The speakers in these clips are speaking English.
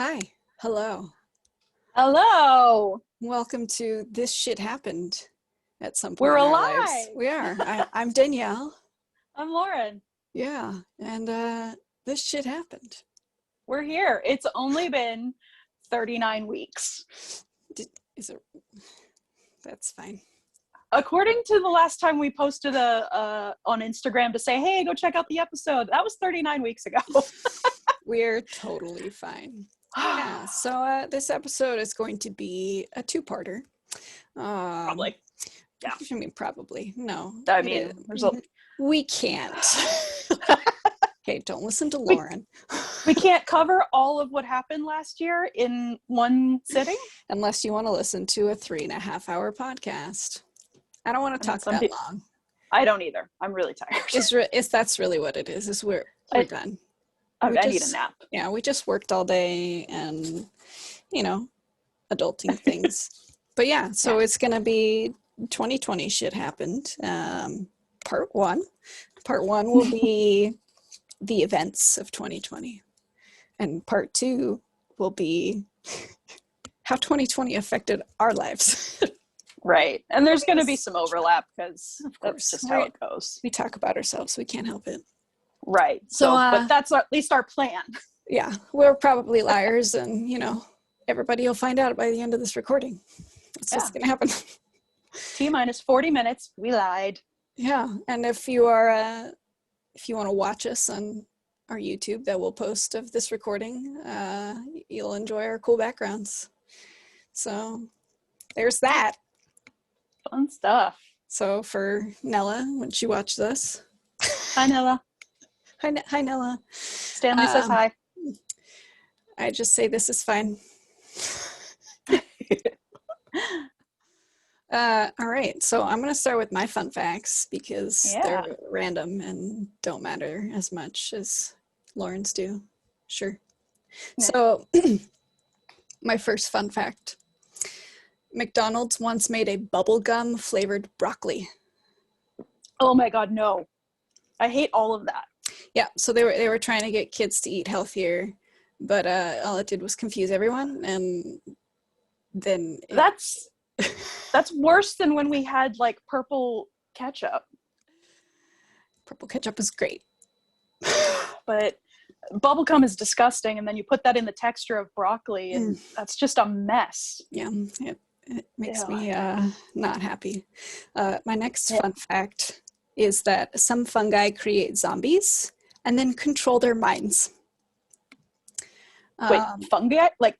Hi. Hello. Hello. Welcome to This Shit Happened at some point We're in our alive. lives. We are. I'm Danielle. I'm Lauren. Yeah. And this shit happened. We're here. It's only been 39 weeks. Is it? That's fine. According to the last time we posted on Instagram to say, hey, go check out the episode, that was 39 weeks ago. We're totally fine. Yeah. So this episode is going to be a two-parter. Probably. Yeah. I mean, probably. No. I mean, we can't. Okay, don't listen to Lauren. We can't cover all of what happened last year in one sitting. Unless you want to listen to a 3.5-hour podcast. I don't want to talk that long. I don't either. I'm really tired. That's really what it is. Is we're done. I need a nap. Yeah, we just worked all day and, adulting things. But yeah, so It's going to be 2020 shit happened. Part one. Part one will be the events of 2020. And part two will be how 2020 affected our lives. Right. And there's going to be some overlap because that's just how it goes. We talk about ourselves. We can't help it. Right. So but that's at least our plan. Yeah. We're probably liars and, everybody will find out by the end of this recording. That's what's going to happen. T-minus 40 minutes. We lied. Yeah. And if you want to watch us on our YouTube that we'll post of this recording, you'll enjoy our cool backgrounds. So there's that. Fun stuff. So for Nella, when she watched this. Hi, Nella. Hi, Nella. Stanley says hi. I just say this is fine. All right. So I'm going to start with my fun facts because they're random and don't matter as much as Lauren's do. Sure. Yeah. So my first fun fact. McDonald's once made a bubblegum flavored broccoli. Oh my God, no. I hate all of that. Yeah, so they were trying to get kids to eat healthier, but all it did was confuse everyone, and then that's worse than when we had like purple ketchup. Purple ketchup is great. But bubblegum is disgusting, and then you put that in the texture of broccoli, and that's just a mess. Yeah, it makes me not happy. My next fun fact is that some fungi create zombies and then control their minds. Wait, fungi? Like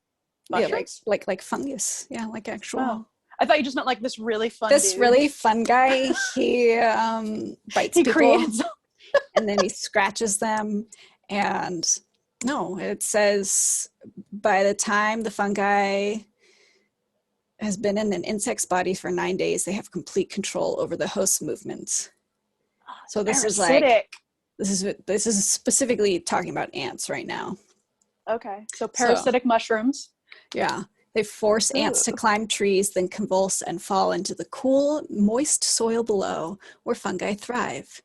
mushrooms? Yeah, like fungus. Yeah, like actual. Oh. I thought you just meant like this really fun This dude. really fun guy, he bites people and then he scratches them. And no, it says by the time the fungi has been in an insect's body for 9 days, they have complete control over the host's movements. So this is like this is specifically talking about ants right now. Okay, so parasitic mushrooms. Yeah, they force ants to climb trees, then convulse and fall into the cool, moist soil below, where fungi thrive.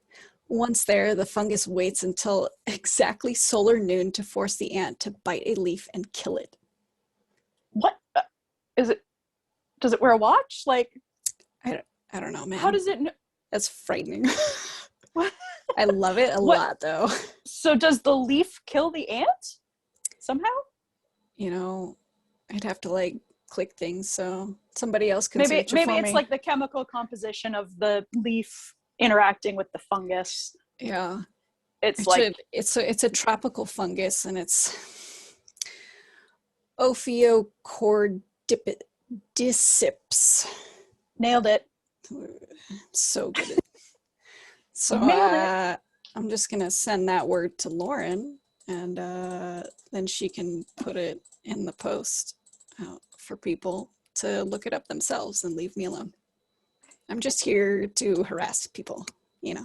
Once there, the fungus waits until exactly solar noon to force the ant to bite a leaf and kill it. What is it? Does it wear a watch? Like, I don't know, man. How does it? That's frightening. I love it a lot, though. So does the leaf kill the ant somehow? I'd have to like click things so somebody else can search it for me. Maybe it's like the chemical composition of the leaf interacting with the fungus. Yeah, it's a tropical fungus, and it's Ophiocordyceps. Nailed it. So good. So I'm just gonna send that word to Lauren, and then she can put it in the post for people to look it up themselves and leave me alone. I'm just here to harass people, Yeah.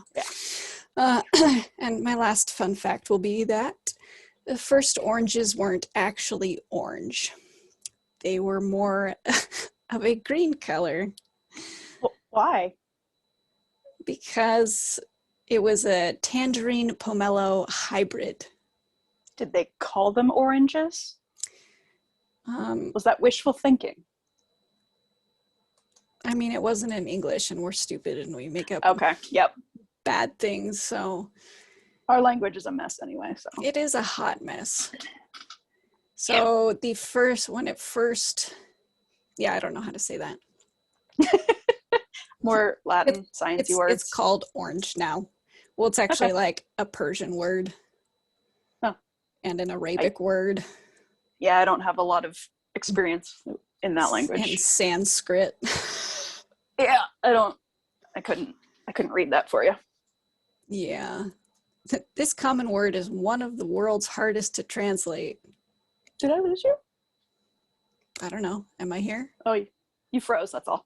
And my last fun fact will be that the first oranges weren't actually orange. They were more of a green color. Why? Because it was a tangerine pomelo hybrid. Did they call them oranges? Was that wishful thinking? I mean, it wasn't in English, and we're stupid, and we make up Okay. Yep. bad things. So Our language is a mess anyway. So it is a hot mess. So yeah, I don't know how to say that. more Latin sciencey words. It's called orange now. Well, it's actually like a Persian word. Oh. And an Arabic word. Yeah, I don't have a lot of experience in that language. And Sanskrit. Yeah, I couldn't read that for you. Yeah. This common word is one of the world's hardest to translate. Did I lose you? I don't know. Am I here? Oh, you froze, that's all.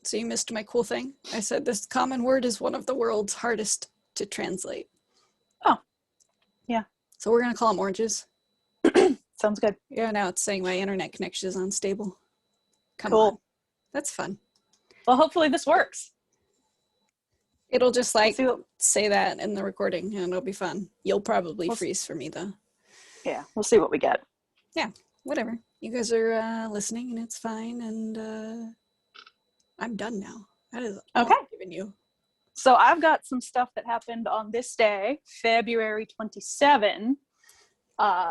So you missed my cool thing? I said this common word is one of the world's hardest to translate. Oh, yeah. So we're going to call them oranges. Sounds good. Yeah, now it's saying my internet connection is unstable. Come cool. on. That's fun. Well, hopefully this works. It'll just like say that in the recording and it'll be fun. You'll probably freeze for me though. Yeah, we'll see what we get. Yeah, whatever. You guys are listening and it's fine. And I'm done now. That is all okay. I'm giving you. So I've got some stuff that happened on this day, February 27.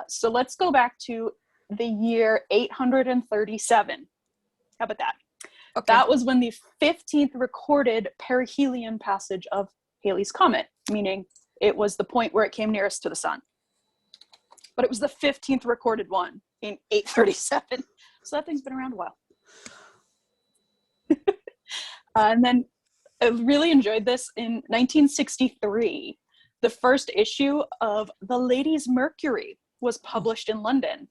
So let's go back to the year 837. How about that? Okay. That was when the 15th recorded perihelion passage of Halley's Comet, meaning it was the point where it came nearest to the sun. But it was the 15th recorded one in 837. So that thing's been around a while. And then I really enjoyed this in 1963. The first issue of The Lady's Mercury was published in London.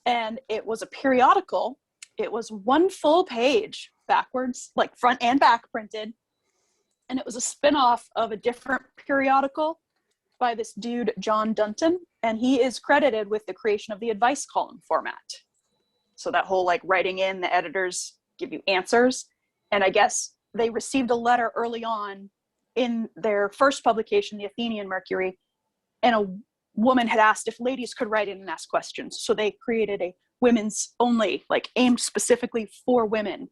And it was a periodical. It was one full page backwards, like front and back printed. And it was a spin-off of a different periodical by this dude, John Dunton. And he is credited with the creation of the advice column format. So that whole like writing in, the editors give you answers. And I guess they received a letter early on in their first publication, the Athenian Mercury, and a woman had asked if ladies could write in and ask questions. So they created a women's only, like aimed specifically for women.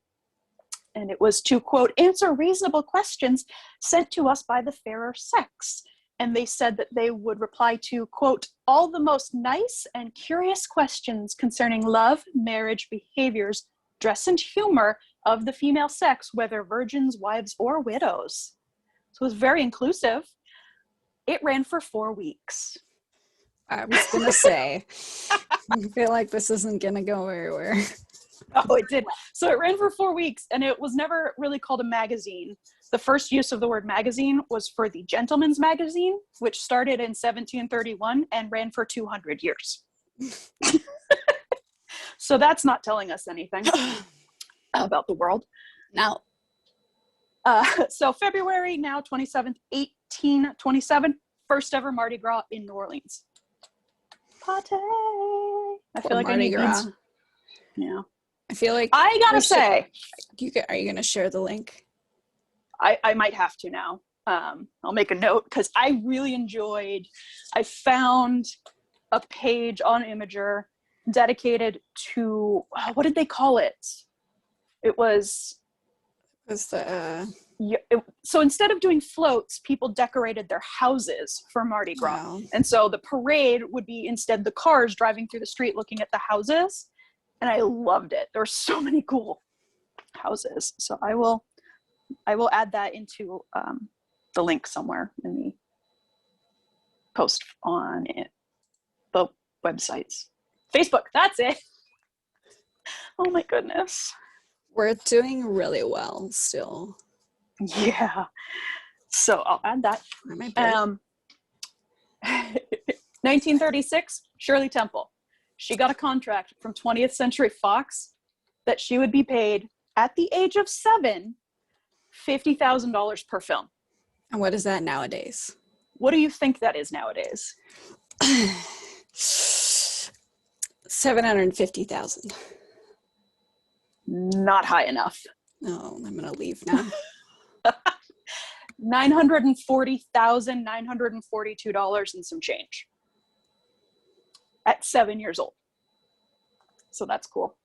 And it was to, quote, answer reasonable questions sent to us by the fairer sex. And they said that they would reply to, quote, all the most nice and curious questions concerning love, marriage, behaviors, dress, and humor of the female sex, whether virgins, wives, or widows. So it was very inclusive. It ran for 4 weeks. I was going to say, I feel like this isn't going to go anywhere. Oh, it did. So it ran for 4 weeks, and it was never really called a magazine. The first use of the word magazine was for the Gentleman's Magazine, which started in 1731 and ran for 200 years. So that's not telling us anything about the world. Now, so February now 27th, 1827, first ever Mardi Gras in New Orleans. Party. I feel like Mardi Gras. Yeah. I feel like I gotta say, are you gonna share the link? I might have to now. I'll make a note because I really enjoyed. I found a page on Imager dedicated to what did they call it? It was the so instead of doing floats, people decorated their houses for Mardi Gras. Wow. And so the parade would be instead the cars driving through the street looking at the houses. And I loved it. There were so many cool houses. So I will add that into the link somewhere in the post on the websites. Facebook, that's it. Oh my goodness. We're doing really well still. Yeah. So I'll add that. 1936, Shirley Temple. She got a contract from 20th Century Fox that she would be paid at the age of 7, $50,000 per film. And what is that nowadays? What do you think that is nowadays? 750,000. Not high enough. No, I'm gonna leave now. $940,942 and some change. At 7 years old. So that's cool.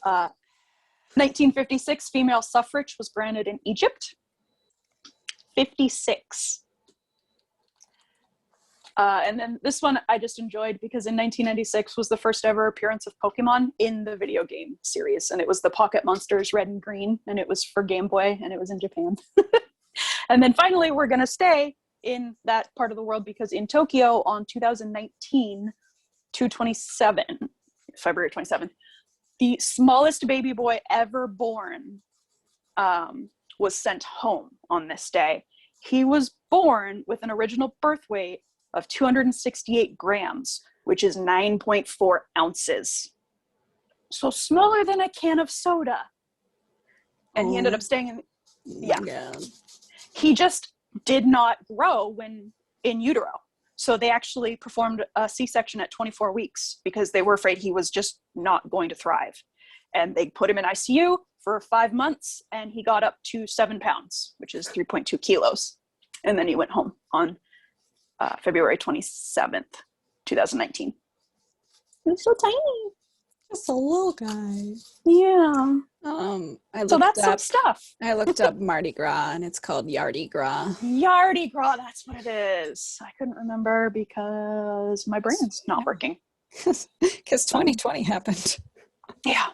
1956, female suffrage was granted in Egypt. 56. And then this one I just enjoyed because in 1996 was the first ever appearance of Pokemon in the video game series. And it was the Pocket Monsters Red and Green, and it was for Game Boy, and it was in Japan. And then finally, we're going to stay in that part of the world because in Tokyo on 2019, February 27th, the smallest baby boy ever born was sent home on this day. He was born with an original birth weight of 268 grams, which is 9.4 ounces. So smaller than a can of soda. And he ended up staying in, he just did not grow when in utero. So they actually performed a C-section at 24 weeks because they were afraid he was just not going to thrive. And they put him in ICU for 5 months, and he got up to 7 pounds, which is 3.2 kilos. And then he went home on February 27th, 2019. He was so tiny. Just a little guy. Yeah. So that's some stuff. I looked up Mardi Gras, and it's called Yardi Gras. Yardi Gras, that's what it is. I couldn't remember because my brain's not working. Because 2020 happened. Yeah.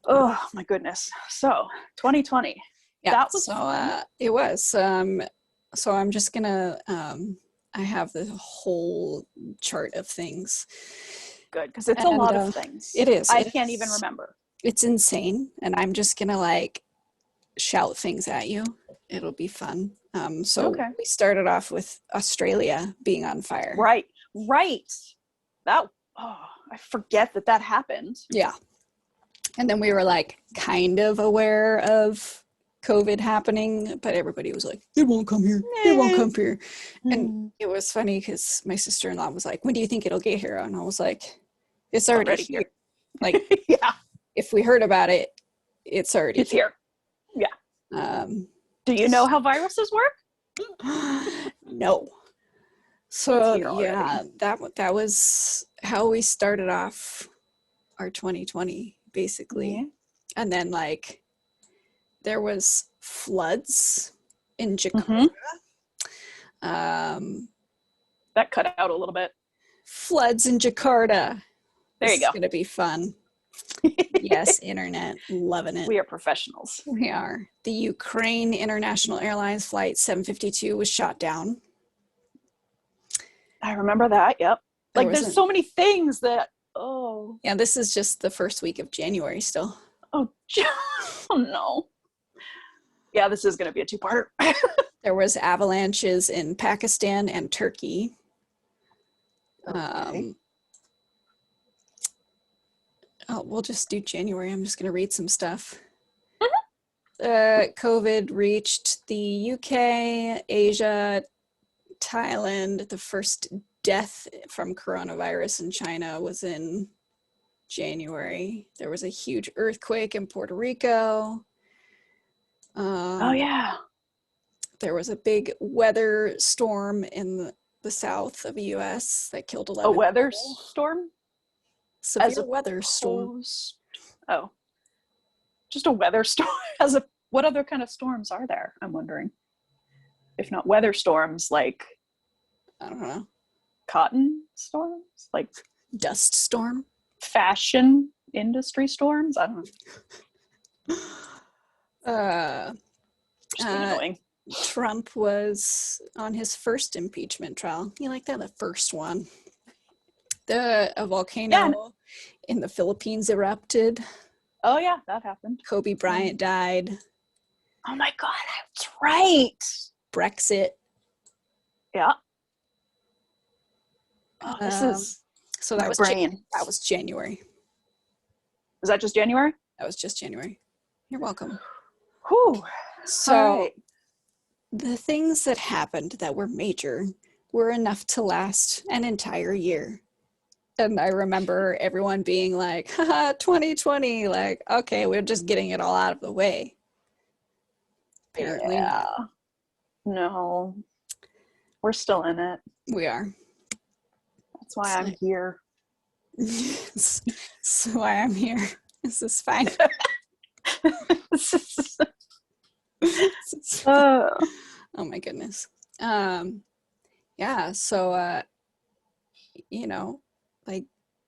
Oh my goodness. So 2020. Yeah. That was it was. So I'm just gonna. I have the whole chart of things. Good, because it's a lot of things. It is. I can't even remember. It's insane, and I'm just gonna like shout things at you. It'll be fun. We started off with Australia being on fire. Right. That. Oh, I forget that happened. Yeah. And then we were like kind of aware of COVID happening, but everybody was like, it won't come here. It won't come here. And it was funny because my sister-in-law was like, when do you think it'll get here? And I was like, it's already here. Like, yeah. If we heard about it, it's already here. Yeah. Do you know how viruses work? No. So yeah, that was how we started off our 2020, basically. Yeah. And then like there was floods in Jakarta. That cut out a little bit. Floods in Jakarta. There you go. It's gonna be fun. Yes, internet, loving it. We are professionals. We are. The Ukraine International Airlines flight 752 was shot down. I remember that. Yep. Like there's so many things that. Oh. Yeah, this is just the first week of January still. Oh no. Yeah, this is going to be a two-parter. There was avalanches in Pakistan and Turkey. Okay. We'll just do January. I'm just going to read some stuff. Mm-hmm. COVID reached the UK, Asia, Thailand. The first death from coronavirus in China was in January. There was a huge earthquake in Puerto Rico. Oh yeah. There was a big weather storm in the south of the U.S. that killed 11 A weather people. storm? Severe weather storm. Oh. Just a weather storm? What other kind of storms are there? I'm wondering. If not weather storms, like I don't know. Cotton storms? Like dust storm? Fashion industry storms? I don't know. Just annoying. Trump was on his first impeachment trial. You like that? The first one. A volcano in the Philippines erupted. Oh yeah, that happened. Kobe Bryant died. Oh my God, that's right. Brexit. Yeah. Oh, this is so that was brain. That was January. Is that just January? That was just January. You're welcome. Whew. So the things that happened that were major were enough to last an entire year. And I remember everyone being like, haha, 2020, like, okay, we're just getting it all out of the way. Apparently not. No. We're still in it. We are. That's why I'm here. That's why I'm here. This is fine. Oh. Oh my goodness. Yeah, so you know, like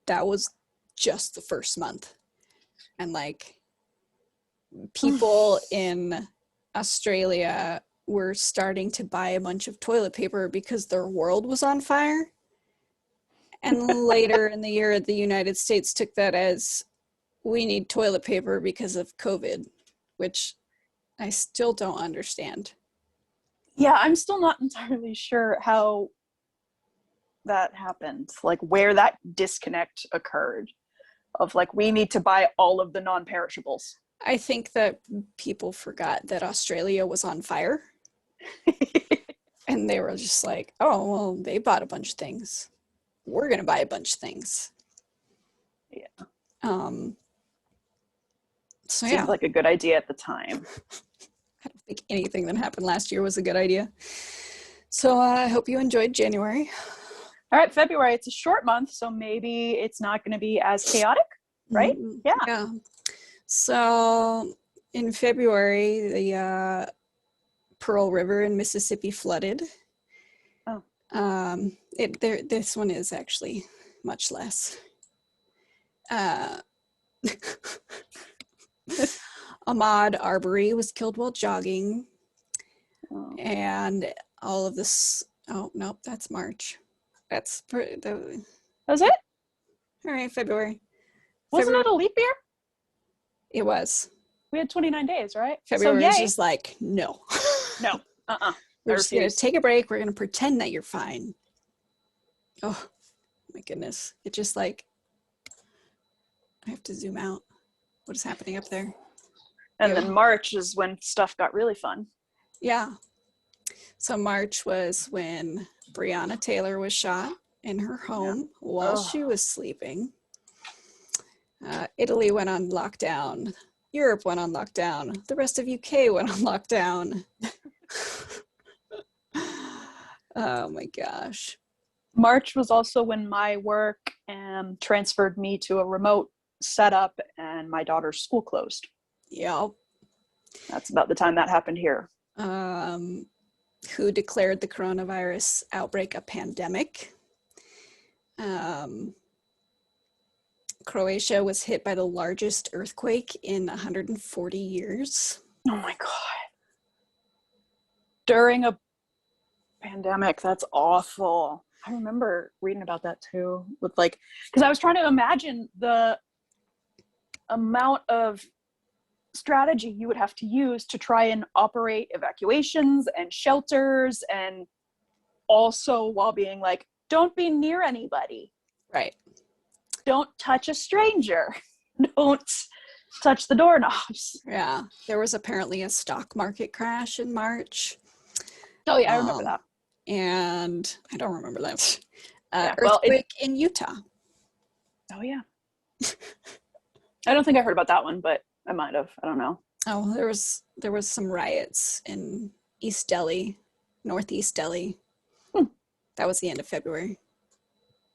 that was just the first month. And like people in Australia were starting to buy a bunch of toilet paper because their world was on fire. And later in the year, the United States took that as we need toilet paper because of COVID, which I still don't understand. Yeah, I'm still not entirely sure how that happened, like where that disconnect occurred of like, we need to buy all of the non-perishables. I think that people forgot that Australia was on fire. And they were just like, oh, well, they bought a bunch of things. We're going to buy a bunch of things. Yeah. So Seemed yeah, like a good idea at the time. I don't think anything that happened last year was a good idea. So I hope you enjoyed January. All right, February, it's a short month, so maybe it's not going to be as chaotic, right? Yeah. So in February, the Pearl River in Mississippi flooded. Oh. This one is actually much less. Ahmaud Arbery was killed while jogging. Oh. And all of this, oh, nope, that's March. That was it? All right, February. Wasn't it a leap year? It was. We had 29 days, right? February is just like, no. No. We're just going to take a break. We're going to pretend that you're fine. Oh, my goodness. It just like, I have to zoom out. What is happening up there? And then March is when stuff got really fun. Yeah. So March was when Breonna Taylor was shot in her home while she was sleeping. Italy went on lockdown. Europe went on lockdown. The rest of UK went on lockdown. Oh my gosh. March was also when my work transferred me to a remote setup and my daughter's school closed. Yep. That's about the time that happened here. Who declared the coronavirus outbreak a pandemic? Croatia was hit by the largest earthquake in 140 years. Oh my God. During a pandemic, that's awful. I remember reading about that too, with like, because I was trying to imagine the amount of strategy you would have to use to try and operate evacuations and shelters, and also while being like, don't be near anybody. Right. Don't touch a stranger. Don't touch the doorknobs. Yeah. There was apparently a stock market crash in March. Oh yeah, I remember that. And I don't remember that. Yeah, earthquake in Utah. Oh yeah. I don't think I heard about that one, but I might have. I don't know. Oh, there was some riots in East Delhi, Northeast Delhi. That was the end of February.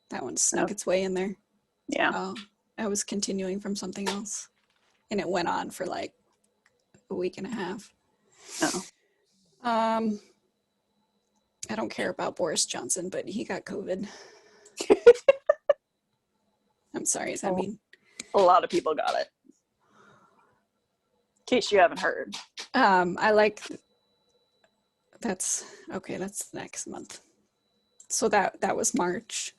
That one snuck its way in there. Yeah. I was continuing from something else, and it went on for like a week and a half. Oh. I don't care about Boris Johnson, but he got COVID. I'm sorry, is that mean? A lot of people got it. In case you haven't heard. I like, that's next month. So that was March.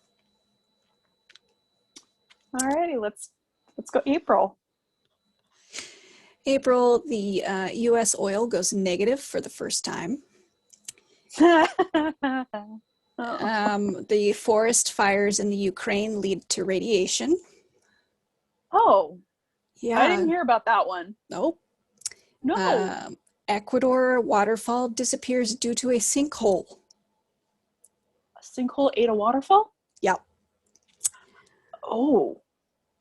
Alrighty, let's go April. April, the U.S. oil goes negative for the first time. The forest fires in the Ukraine lead to radiation. Oh, yeah. I didn't hear about that one. Nope. No. Ecuador waterfall disappears due to a sinkhole. A sinkhole ate a waterfall? Yep. Oh.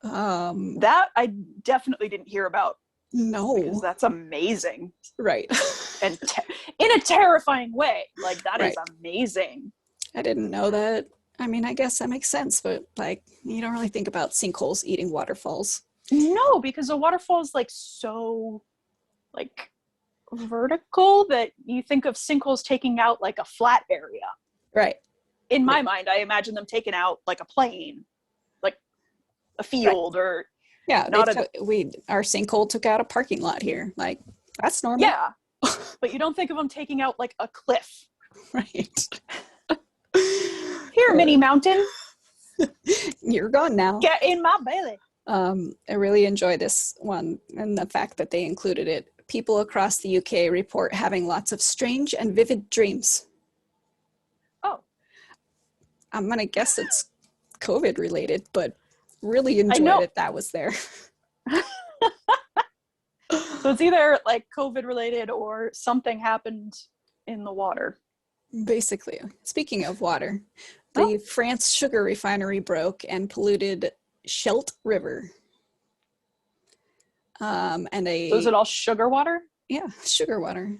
That I definitely didn't hear about. No. Because that's amazing. Right. And in a terrifying way. Like, that is amazing. I didn't know that I mean, I guess that makes sense, but like, you don't really think about sinkholes eating waterfalls. No, because a waterfall is like so like vertical that you think of sinkholes taking out like a flat area. Right. In my mind, I imagine them taking out like a plain, like a Right. field or Yeah, not our sinkhole took out a parking lot here. Like, that's normal. yeah, but you don't think of them taking out like a cliff. Right. Here, mini mountain, You're gone now. get in my belly. I really enjoy this one and the fact that they included it. People across the UK report having lots of strange and vivid dreams. Oh, I'm gonna guess it's COVID related, but really enjoyed that was there. So it's either like COVID related or something happened in the water. Basically, speaking of water, the France sugar refinery broke and polluted Scheldt River. So is it all sugar water? Yeah, sugar water.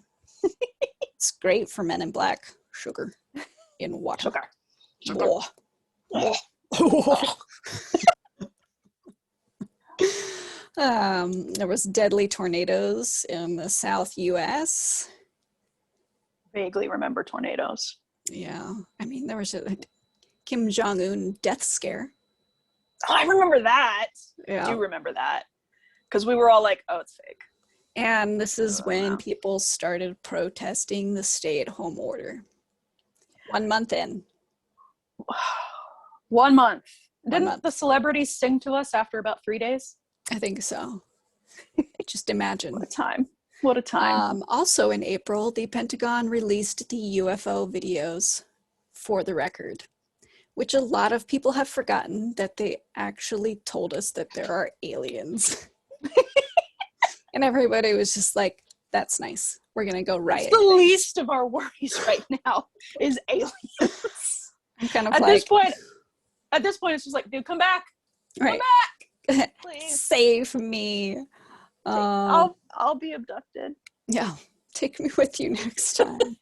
It's great for Men in Black. Sugar in water. Sugar. There was deadly tornadoes in the South U.S. Vaguely remember tornadoes. Yeah, I mean, there was a Kim Jong-un death scare. Oh, I remember that. Yeah. I do remember that. Because we were all like, oh, it's fake. And this is when people started protesting the stay-at-home order. 1 month in. 1 month. Didn't the celebrities sing to us after about 3 days? I think so. Just imagine. What a time. What a time. Also in April, the Pentagon released the UFO videos for the record, which a lot of people have forgotten that they actually told us that there are aliens. And everybody was just like, that's nice. We're going to go riot. That's the least of our worries right now is aliens. I'm kind of at this point, it's just like, dude, come back. Right. Come back. Please. Save me. I'll be abducted. Yeah. Take me with you next time.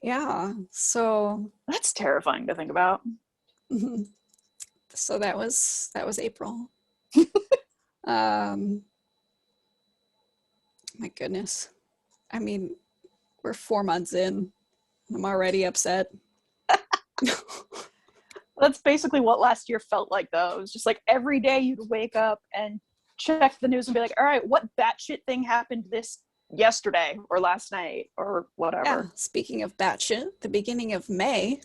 Yeah. So that's terrifying to think about. Mm-hmm. So that was April. My goodness. I mean, we're 4 months in. I'm already upset. That's basically what last year felt like, though. It was just like every day you'd wake up and check the news and be like, all right, what batshit thing happened yesterday or last night or whatever. Yeah. Speaking of batshit, the beginning of May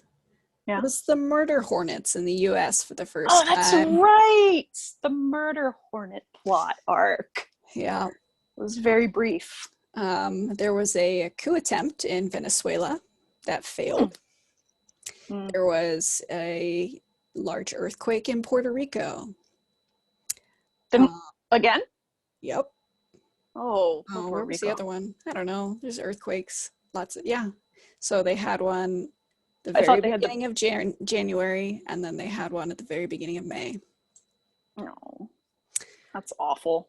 was the murder hornets in the U.S. for the first time. Oh, that's right. The murder hornet plot arc. Yeah. It was very brief. There was a coup attempt in Venezuela that failed. There was a large earthquake in Puerto Rico. Again? Yep. Oh, where was the other one? I don't know. There's earthquakes. Lots of, So they had one the very beginning of January, and then they had one at the very beginning of May. Oh, that's awful.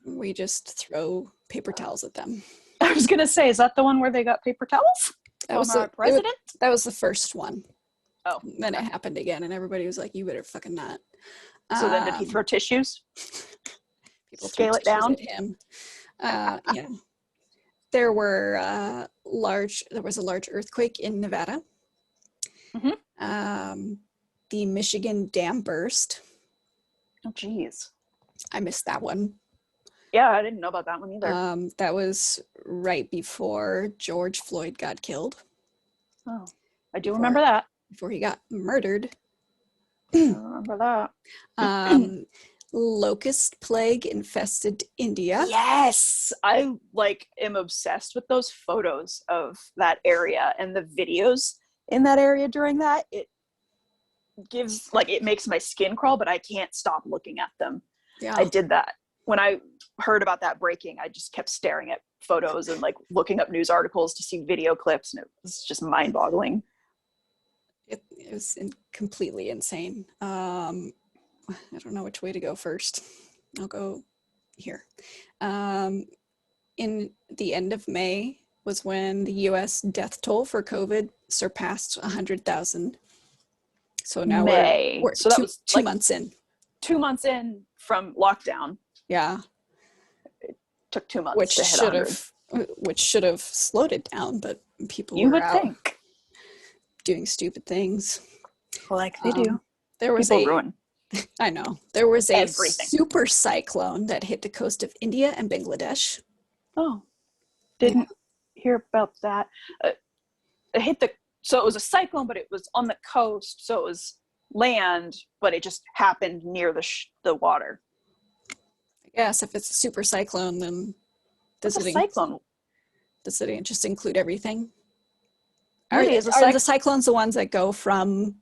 We just throw paper towels at them. I was going to say, is that the one where they got paper towels? That was our president? That was the first one. Oh. Then it happened again, and everybody was like, you better fucking not. So then did he throw tissues? People scale it down? At him. Yeah. There was a large earthquake in Nevada. Mm-hmm. The Michigan dam burst. Oh, geez. I missed that one. Yeah, I didn't know about that one either. That was right before George Floyd got killed. Oh, I do remember that. Before he got murdered. I remember that. Locust plague infested India. Yes, I am obsessed with those photos of that area and the videos in that area during that. It gives it makes my skin crawl, but I can't stop looking at them. Yeah. I did that when I heard about that breaking. I just kept staring at photos and looking up news articles to see video clips, and it was just mind-boggling. It was completely insane. I don't know which way to go first. I'll go here. In the end of May was when the U.S. death toll for COVID surpassed 100,000. So now May. we're So that two, was 2 months in. 2 months in from lockdown. Yeah. Took 2 months Which to hit 100. should have slowed it down, but people You were would out think. doing stupid things. Like they do. There was People ruin I know. There was a everything. super cyclone that hit the coast of India and Bangladesh. Oh, didn't hear about that. So it was a cyclone, but it was on the coast, so it was land, but it just happened near the water. I guess if it's a super cyclone, then What's a cyclone? does it just include everything? Really, Are the cyclones the ones that go from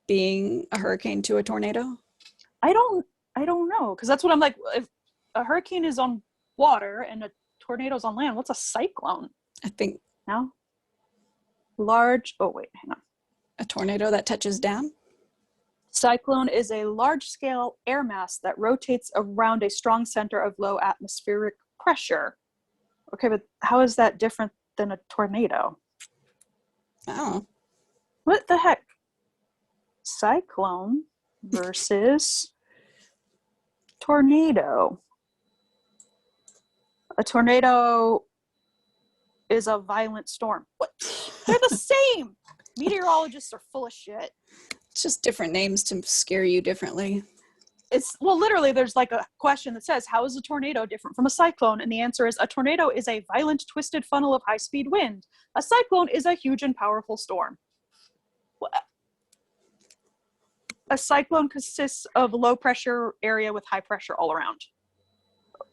being a hurricane to a tornado? I don't know, because that's what I'm like. If a hurricane is on water and a tornado's on land, what's a cyclone? I think No. Large. Oh wait, hang on. a tornado that touches down. Cyclone is a large-scale air mass that rotates around a strong center of low atmospheric pressure. Okay, but how is that different than a tornado? Oh, What the heck? Cyclone versus tornado. A tornado is a violent storm. What? They're the same. Meteorologists are full of shit. it's just different names to scare you differently. Literally, there's like a question that says, how is a tornado different from a cyclone? And the answer is, a tornado is a violent, twisted funnel of high-speed wind. A cyclone is a huge and powerful storm. A cyclone consists of a low-pressure area with high pressure all around.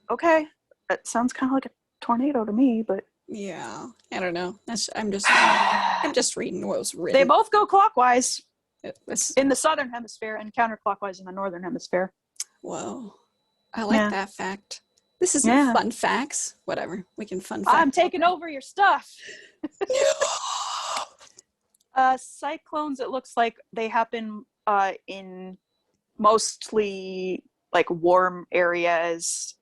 Okay, that sounds kind of like a tornado to me, but Yeah, I don't know. I'm just reading what was written. they both go clockwise It's, in the southern hemisphere and counterclockwise in the northern hemisphere. whoa, I like that fact. This isn't fun facts. Whatever, we can fun fact. I'm taking over your stuff. Cyclones, it looks like they happen in mostly like warm areas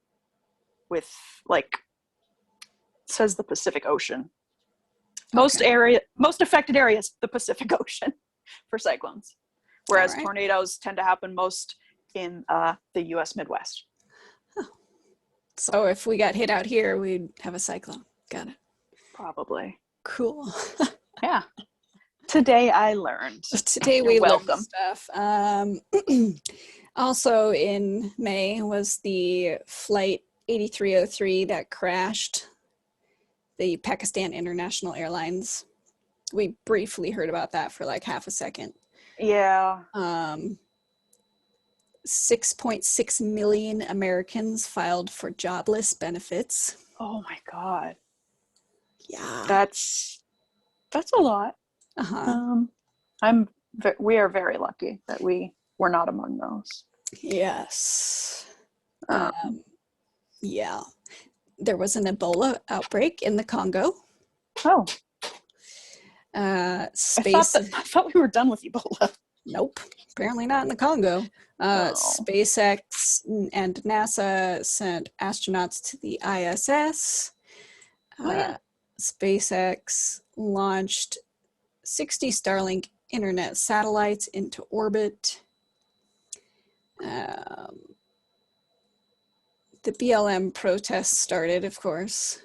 with like, it says the Pacific Ocean. Most affected areas, the Pacific Ocean for cyclones, whereas tornadoes tend to happen most in the U.S. Midwest. Huh. So if we got hit out here, we'd have a cyclone. Got it. Probably. Cool. Yeah. Today I learned. Today we learned stuff. Also in May was the flight 8303 that crashed, the Pakistan International Airlines. We briefly heard about that for like half a second. Yeah. 6.6 million Americans filed for jobless benefits. Oh my God. Yeah. That's a lot. Uh-huh. We are very lucky that we were not among those. Yes. Yeah. There was an Ebola outbreak in the Congo. Oh. I thought we were done with Ebola. Nope. Apparently not in the Congo. SpaceX and NASA sent astronauts to the ISS. SpaceX launched 60 Starlink internet satellites into orbit. The BLM protests started, of course.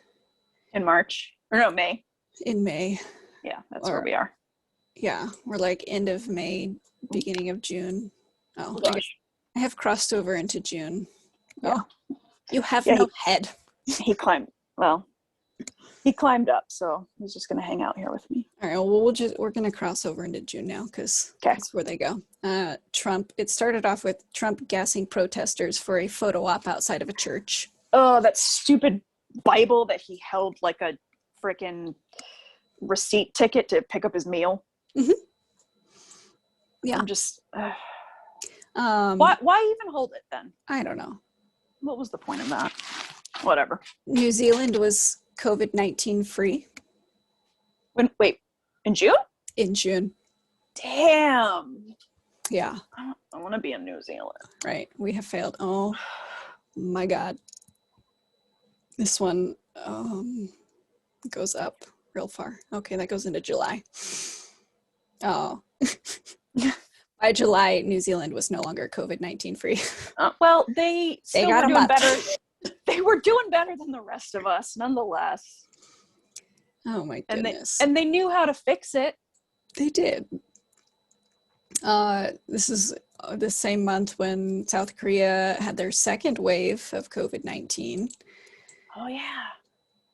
In March. Or no, May. In May. Yeah, that's where we are. Yeah, we're like end of May, beginning of June. Oh, I have crossed over into June. Yeah. Oh, you have no head. He climbed up, so he's just going to hang out here with me. All right, well, we're going to cross over into June now because that's where they go. Trump, it started off with Trump gassing protesters for a photo op outside of a church. Oh, that stupid Bible that he held like a freaking receipt ticket to pick up his meal. Mm-hmm. Yeah. I'm just... why even hold it then? I don't know. What was the point of that? Whatever. New Zealand was COVID-19 free. In June? In June. Damn. Yeah. I want to be in New Zealand. Right. We have failed. Oh my God. This one goes up real far. Okay, that goes into July. Oh. By July, New Zealand was no longer COVID-19 free. Well, they still got were a doing month. better. They were doing better than the rest of us, nonetheless. Oh my goodness. And they knew how to fix it. They did. This is the same month when South Korea had their second wave of COVID-19. Oh, yeah.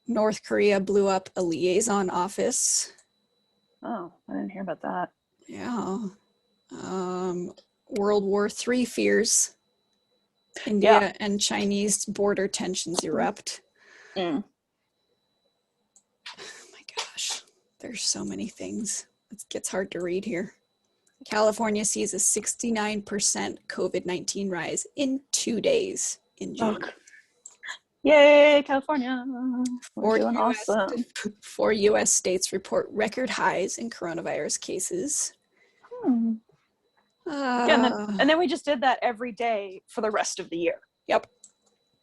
North Korea blew up a liaison office. Oh, I didn't hear about that. Yeah. World War III fears. India and Chinese border tensions erupt. Mm. Oh my gosh. There's so many things. It gets hard to read here. California sees a 69% COVID-19 rise in 2 days in June. Oh. Yay, California. We're doing awesome. 4 U.S. states report record highs in coronavirus cases. And then we just did that every day for the rest of the year. Yep.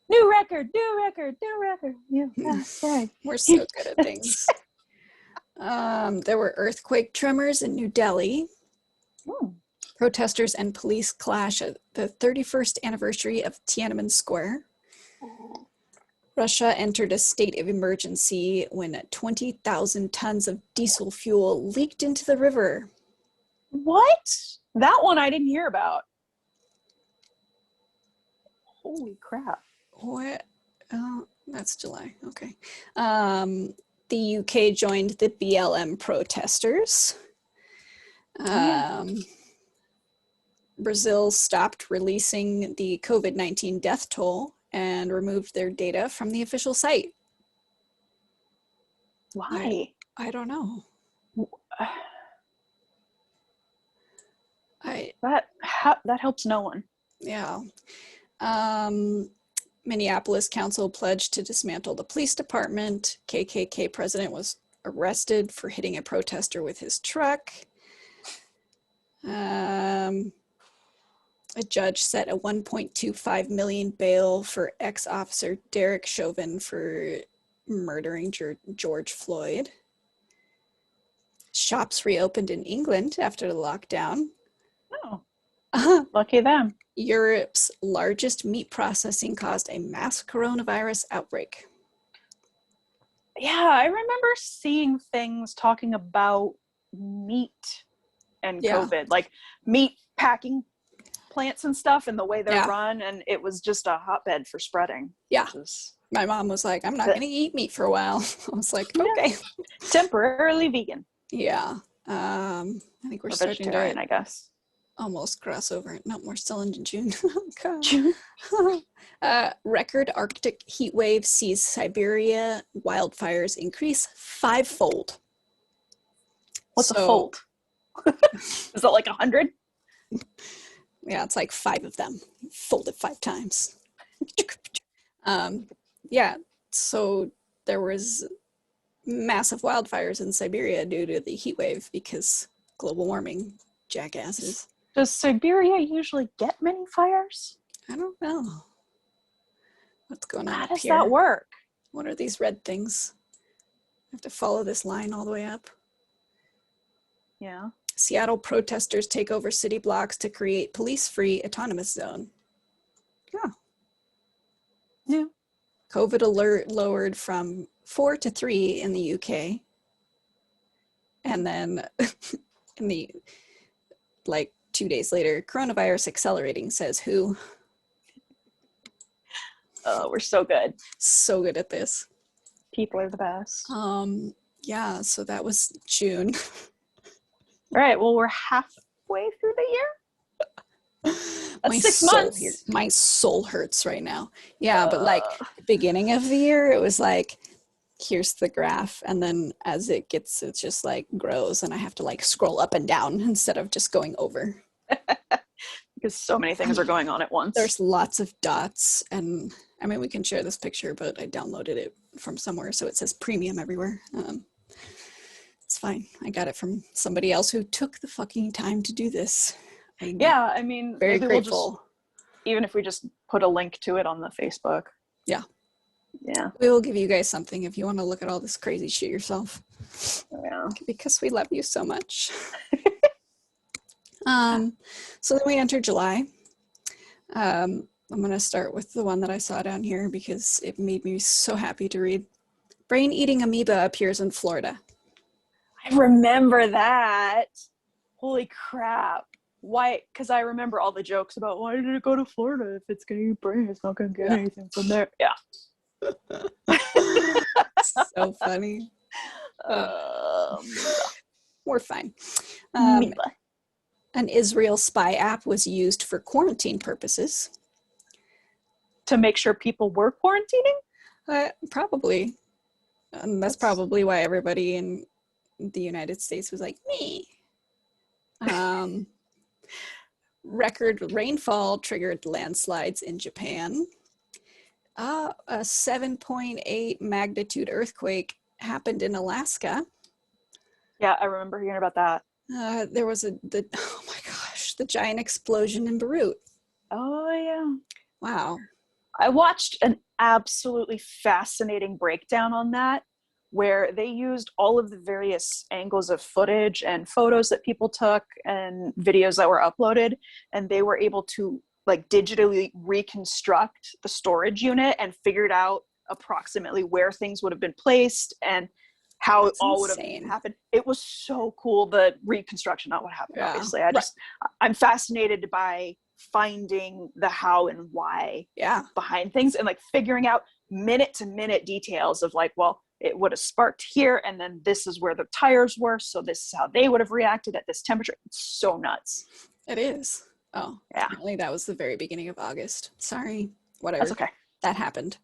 New record, new record, new record. USA. We're so good at things. There were earthquake tremors in New Delhi. Protesters and police clash at the 31st anniversary of Tiananmen Square. Russia entered a state of emergency when 20,000 tons of diesel fuel leaked into the river. What? That one I didn't hear about. Holy crap. What? That's July. Okay. The UK joined the BLM protesters. Brazil stopped releasing the COVID-19 death toll and removed their data from the official site. Why? I don't know. That helps no one. Yeah. Minneapolis Council pledged to dismantle the police department. KKK president was arrested for hitting a protester with his truck. A judge set a $1.25 million bail for ex-officer Derek Chauvin for murdering George Floyd. Shops reopened in England after the lockdown. Oh, lucky them. Europe's largest meat processing caused a mass coronavirus outbreak. Yeah, I remember seeing things talking about meat and COVID, like meat packing plants and stuff and the way they're run, and it was just a hotbed for spreading. Yeah. My mom was like, I'm not going to eat meat for a while. I was like, okay. Temporarily vegan. Yeah. I think we're starting to, I guess. Almost cross over. No, we're still in June. June. Record Arctic heat wave sees Siberia wildfires increase 5-fold. What's a fold? Is it like 100? Yeah, it's like 5 of them folded 5 times. Yeah, so there was massive wildfires in Siberia due to the heat wave because global warming, jackasses. Does Siberia usually get many fires? I don't know. What's going on How up does here? that work? What are these red things? I have to follow this line all the way up. Yeah. Seattle protesters take over city blocks to create police-free autonomous zone. Yeah. Yeah. COVID alert lowered from 4 to 3 in the UK. And then in the, 2 days later, coronavirus accelerating, says WHO. Oh, we're so good. So good at this. People are the best. Yeah, so that was June. All right, well, we're halfway through the year. That's 6 months. My soul hurts right now. Yeah, but beginning of the year, it was like, here's the graph. And then as it just grows and I have to scroll up and down instead of just going over. Because so many things are going on at once. There's lots of dots. And I mean, we can share this picture, but I downloaded it from somewhere. So it says premium everywhere. It's fine. I got it from somebody else who took the fucking time to do this. I mean, very grateful. Even if we just put a link to it on the Facebook. Yeah. Yeah. We will give you guys something if you want to look at all this crazy shit yourself. Yeah. Because we love you so much. So then we enter July. I'm going to start with the one that I saw down here because it made me so happy to read. Brain-eating amoeba appears in Florida. I remember that. Holy crap. Why? Because I remember all the jokes about why did it go to Florida if it's going to eat brain? It's not going to get anything from there. Yeah. So funny. We're fine. Amoeba. An Israel spy app was used for quarantine purposes. To make sure people were quarantining? Probably. That's probably why everybody in the United States was like, me. Record rainfall triggered landslides in Japan. A 7.8 magnitude earthquake happened in Alaska. Yeah, I remember hearing about that. There was oh my gosh, the giant explosion in Beirut. Oh, yeah. Wow. I watched an absolutely fascinating breakdown on that, where they used all of the various angles of footage and photos that people took and videos that were uploaded, and they were able to like digitally reconstruct the storage unit and figured out approximately where things would have been placed and how That's it all would have happened. It was so cool, the reconstruction, not what happened, obviously. I'm fascinated by finding the how and why behind things and like figuring out minute to minute details of like, well, it would have sparked here and then this is where the tires were, so this is how they would have reacted at this temperature. It's so nuts. It is. Oh, yeah. Apparently that was the very beginning of August. Sorry. Whatever. That's okay. That happened.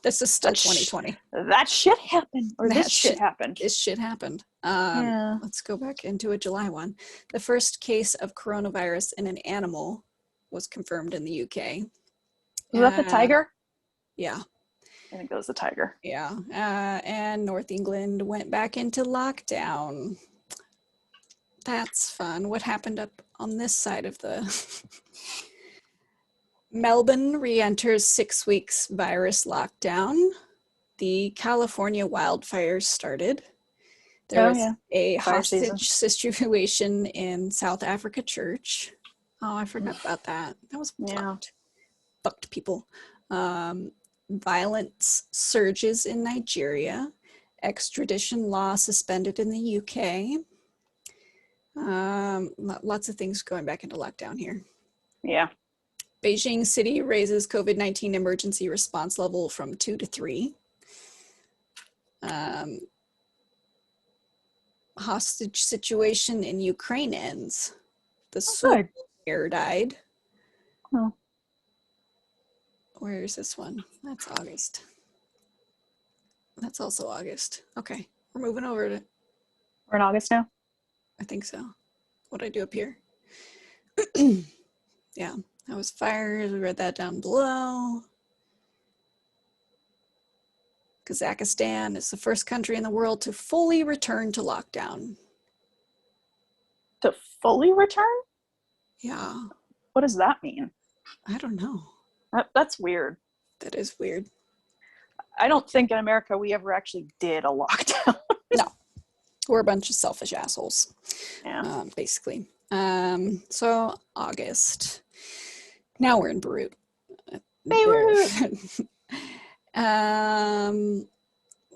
This is still 2020. That shit happened. Or this shit happened. This shit happened. Let's go back into a July one. The first case of coronavirus in an animal was confirmed in the UK. Was that the tiger? Yeah. I think that was the tiger. Yeah. And North England went back into lockdown. That's fun. What happened up on this side of the... Melbourne re-enters 6 weeks virus lockdown. The California wildfires started. There was a hostage situation in South Africa church. Oh, I forgot about that. That was fucked people. Violence surges in Nigeria. Extradition law suspended in the UK. Lots of things going back into lockdown here. Yeah. Beijing City raises COVID-19 emergency response level from 2 to 3. Hostage situation in Ukraine ends. The soldier died. Oh. Where is this one? That's August. That's also August. Okay, we're moving over to... We're in August now? I think so. What'd I do up here? Yeah. That was fires. We read that down below. Kazakhstan is the first country in the world to fully return to lockdown. To fully return? Yeah. What does that mean? I don't know. That's weird. That is weird. I don't think in America we ever actually did a lockdown. No. We're a bunch of selfish assholes. Yeah. Basically. So August. Now we're in Beirut. That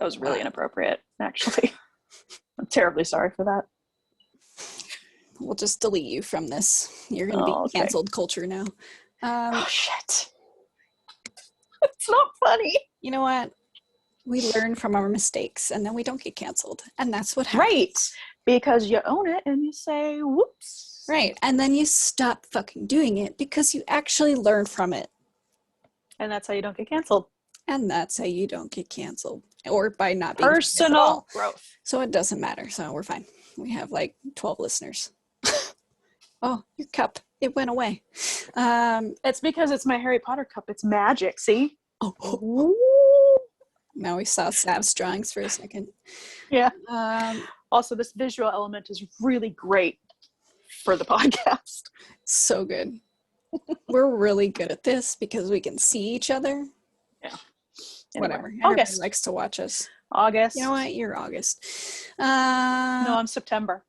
was really inappropriate, actually. I'm terribly sorry for that. We'll just delete you from this. You're going to be canceled culture now. Oh, shit. It's not funny. You know what? We learn from our mistakes and then we don't get canceled. And that's what happens. Right. Because you own it and you say, whoops. Right. And then you stop fucking doing it because you actually learn from it. And that's how you don't get canceled. And that's how you don't get canceled. Or by not being personal growth. So it doesn't matter. So we're fine. We have like 12 listeners. Oh, your cup. It went away. It's because it's my Harry Potter cup. It's magic. See? Oh. Now we saw Sav's drawings for a second. Yeah. Also, this visual element is really great for the podcast. So good. We're really good at this because we can see each other. Yeah. Anyway, whatever. Everybody likes to watch us. August. You know what? You're August. No, I'm September.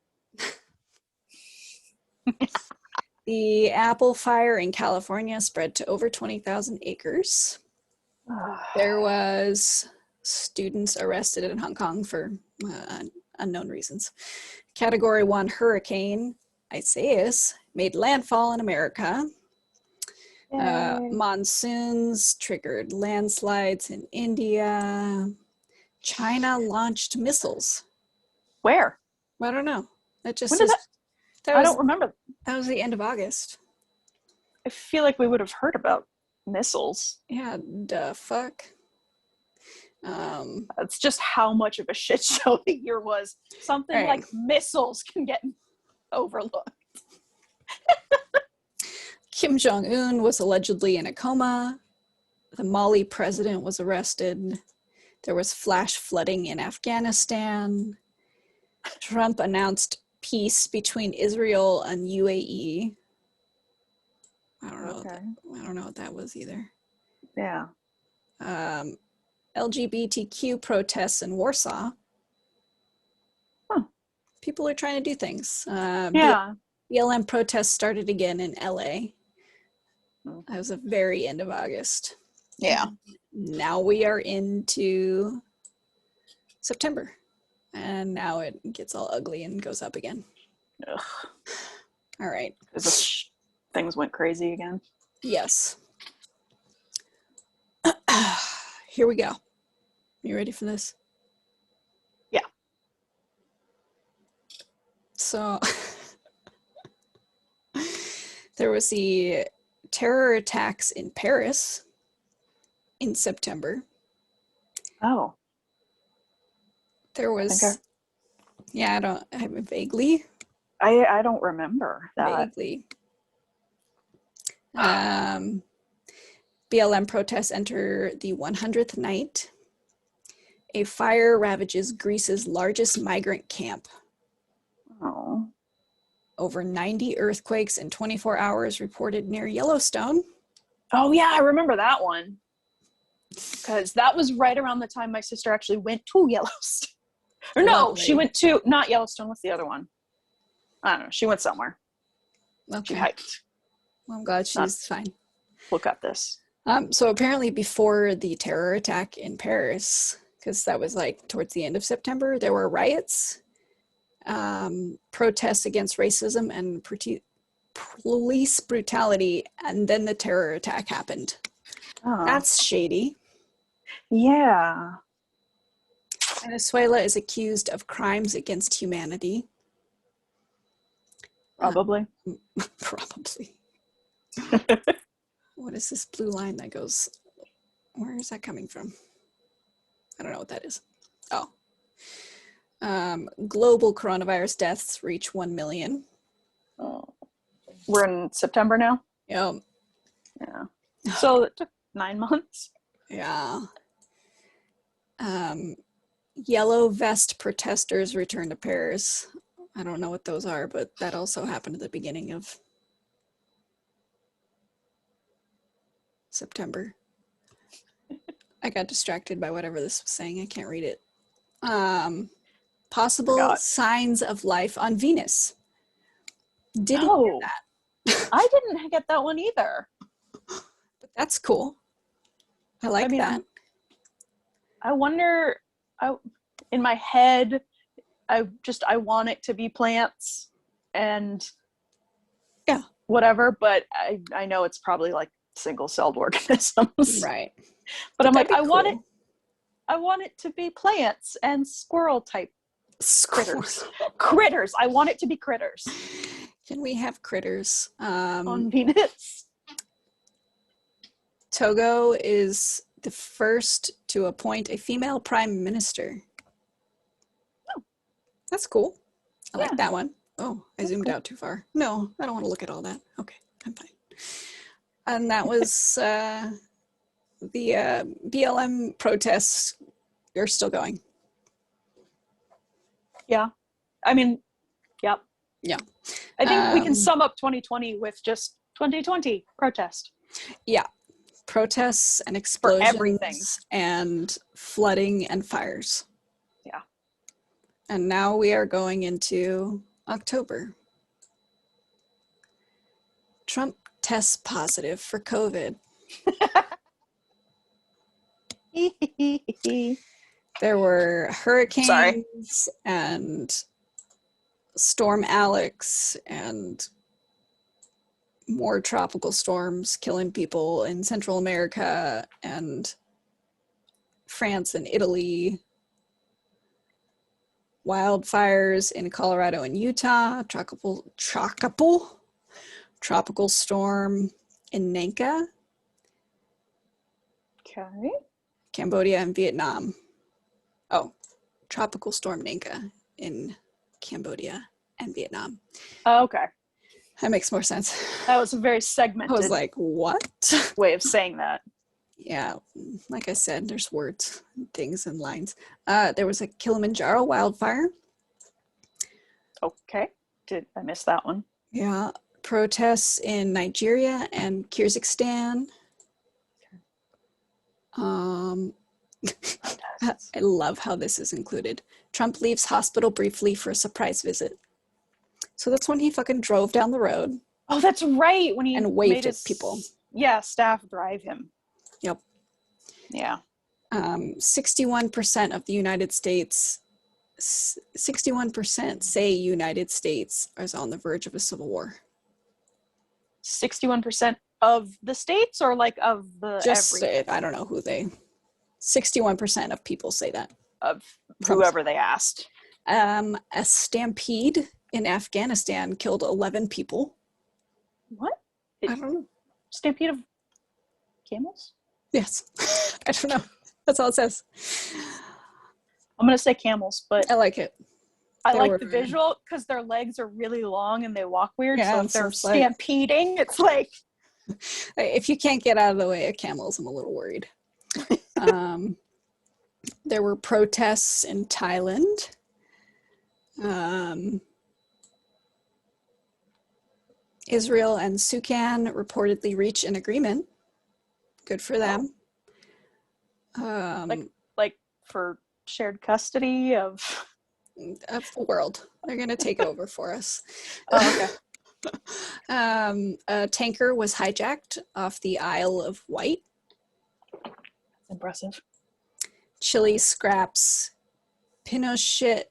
The apple fire in California spread to over 20,000 acres. There was students arrested in Hong Kong for unknown reasons. Category 1 hurricane Isaias made landfall in America. Monsoons triggered landslides in India. China launched missiles. Where? I don't know. That just when did that I don't remember. That was the end of August. I feel like we would have heard about missiles. Yeah, the fuck. That's just how much of a shit show the year was. Something right. like missiles can get overlooked. Kim Jong-un was allegedly in a coma. The Mali president was arrested. There was flash flooding in Afghanistan. Trump announced peace between Israel and UAE. I don't know what that was either. Yeah. LGBTQ protests in Warsaw. Huh. People are trying to do things. Yeah. BLM protests started again in LA. That was the very end of August. Yeah. Now we are into September. And now it gets all ugly and goes up again. Ugh. All right. Things went crazy again. Yes. Here we go. You ready for this? Yeah. So there was the terror attacks in Paris in September. Oh. There was, I vaguely. I don't remember that. Vaguely. BLM protests enter the 100th night. A fire ravages Greece's largest migrant camp. Oh. Over 90 earthquakes in 24 hours reported near Yellowstone. Oh, yeah, I remember that one. Because that was right around the time my sister actually went to Yellowstone. Or no, Lovely. she went to, not Yellowstone, what's the other one? I don't know, she went somewhere. Okay. She hiked. Well, I'm glad she's fine. Look up this. So apparently before the terror attack in Paris, because that was like towards the end of September, there were riots, protests against racism and police brutality, and then the terror attack happened. Oh. That's shady. Yeah. Venezuela is accused of crimes against humanity. Probably. Probably. What is this blue line that goes? Where is that coming from? I don't know what that is. Oh. Global coronavirus deaths reach 1 million. Oh. We're in September now? Yep. Yeah. So it took 9 months? Yeah. Yellow vest protesters return to Paris. I don't know what those are, but that also happened at the beginning of September. I got distracted by whatever this was saying. I can't read it. Possible signs of life on Venus. Didn't get that. I didn't get that one either. But that's cool. I like that. I wonder, in my head, I want it to be plants and whatever, but I know it's probably like single-celled organisms. Right. But I'm like, I want it to be plants and squirrel type critters. Critters. I want it to be critters. Can we have critters? On Venus. Togo is the first to appoint a female prime minister. Oh, that's cool. I like that one. Oh, I zoomed out too far. No, I don't want to look at all that. Okay, I'm fine. And that was the BLM protests are still going. Yeah. I mean, yep. Yeah. I think we can sum up 2020 with just 2020 protest. Yeah. Protests and explosions. For everything. And flooding and fires. Yeah. And now we are going into October. Trump tests positive for COVID. There were hurricanes and Storm Alex and more tropical storms killing people in Central America and France and Italy. Wildfires in Colorado and Utah. Tropical storm in Nanka. Okay. Cambodia and Vietnam. Oh, tropical storm Nanka in Cambodia and Vietnam. Oh, okay. That makes more sense. That was a very segmented I was like, what? way of saying that. Yeah, like I said, there's words, things, and lines. There was a Kilimanjaro wildfire. Okay. Did I miss that one? Yeah. Protests in Nigeria and Kyrgyzstan. I love how this is included. Trump leaves hospital briefly for a surprise visit. So that's when he fucking drove down the road. Oh, that's right. When he and waved made at his people. Yeah, staff drive him. Yep. Yeah. 61% of the United States, 61% say United States is on the verge of a civil war. 61% of the states, or like of the Just I don't know who they. 61% of people say that. Of whoever they asked. A stampede in Afghanistan killed 11 people. What? I don't know. Stampede of camels? Yes. I don't know. That's all it says. I'm going to say camels, but I like it. I like the visual because their legs are really long and they walk weird. Yeah, so if they're stampeding, it's like... If you can't get out of the way of camels, I'm a little worried. There were protests in Thailand. Israel and Sudan reportedly reached an agreement. Good for them. Like for shared custody of the world. They're going to take over for us. Oh, okay. A tanker was hijacked off the Isle of Wight. That's impressive. Chile scraps Pinochet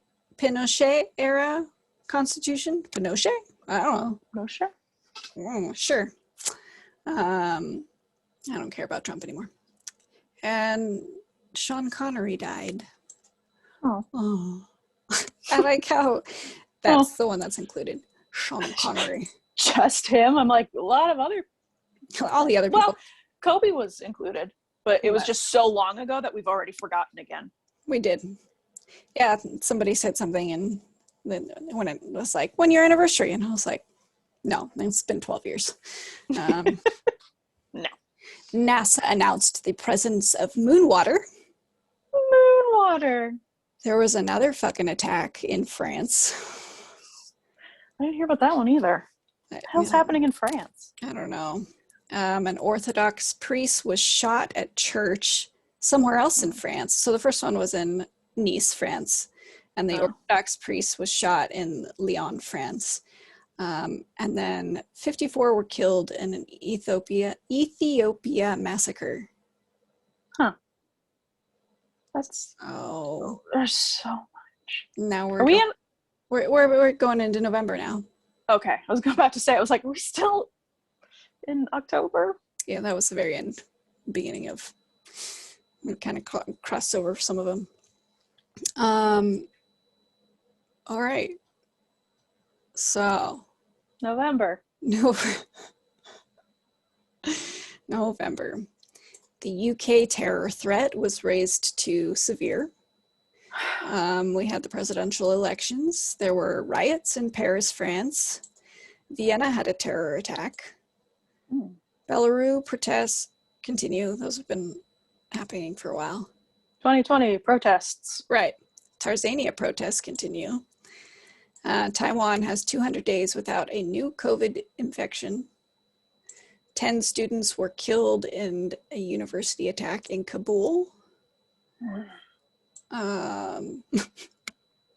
era constitution. Pinochet? I don't know. Pinochet? Sure. I don't care about Trump anymore. And Sean Connery died. Oh. I like how that's the one that's included. Sean Connery. Just him? I'm like, a lot of other... All the other people. Well, Kobe was included, but it was just so long ago that we've already forgotten again. We did. Yeah, somebody said something, and then when it was like, 1 year anniversary, and I was like, no, it's been 12 years. No. NASA announced the presence of moon water. Moon water. There was another fucking attack in France. I didn't hear about that one either. What the hell's happening in France? I don't know. An Orthodox priest was shot at church somewhere else in France. So the first one was in Nice, France. And the Orthodox priest was shot in Lyon, France. And then 54 were killed in an Ethiopia massacre. Huh. There's so much. Now we're going into November now. Okay, I was about to say, I was like, are we still in October? Yeah, that was the very end, beginning of, kind of crossed over some of them. All right. So. November. November. The UK terror threat was raised to severe. We had the presidential elections. There were riots in Paris, France. Vienna had a terror attack. Belarus protests continue. Those have been happening for a while. 2020 protests. Right. Tanzania protests continue. Taiwan has 200 days without a new COVID infection. 10 students were killed in a university attack in Kabul.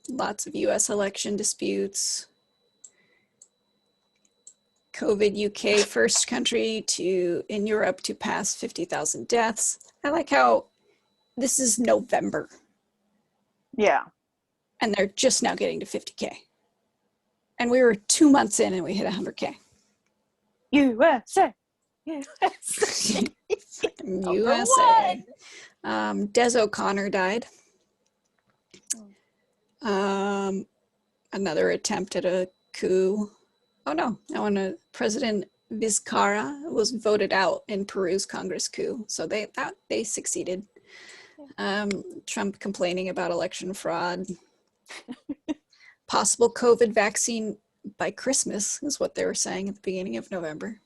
Lots of US election disputes. COVID UK, first country in Europe to pass 50,000 deaths. I like how this is November. Yeah. And they're just now getting to 50K. And we were 2 months in and we hit 100K. USA. USA. Des O'Connor died. Another attempt at a coup. Oh no, President Vizcarra was voted out in Peru's Congress coup. So they succeeded. Trump complaining about election fraud. Possible COVID vaccine by Christmas is what they were saying at the beginning of November.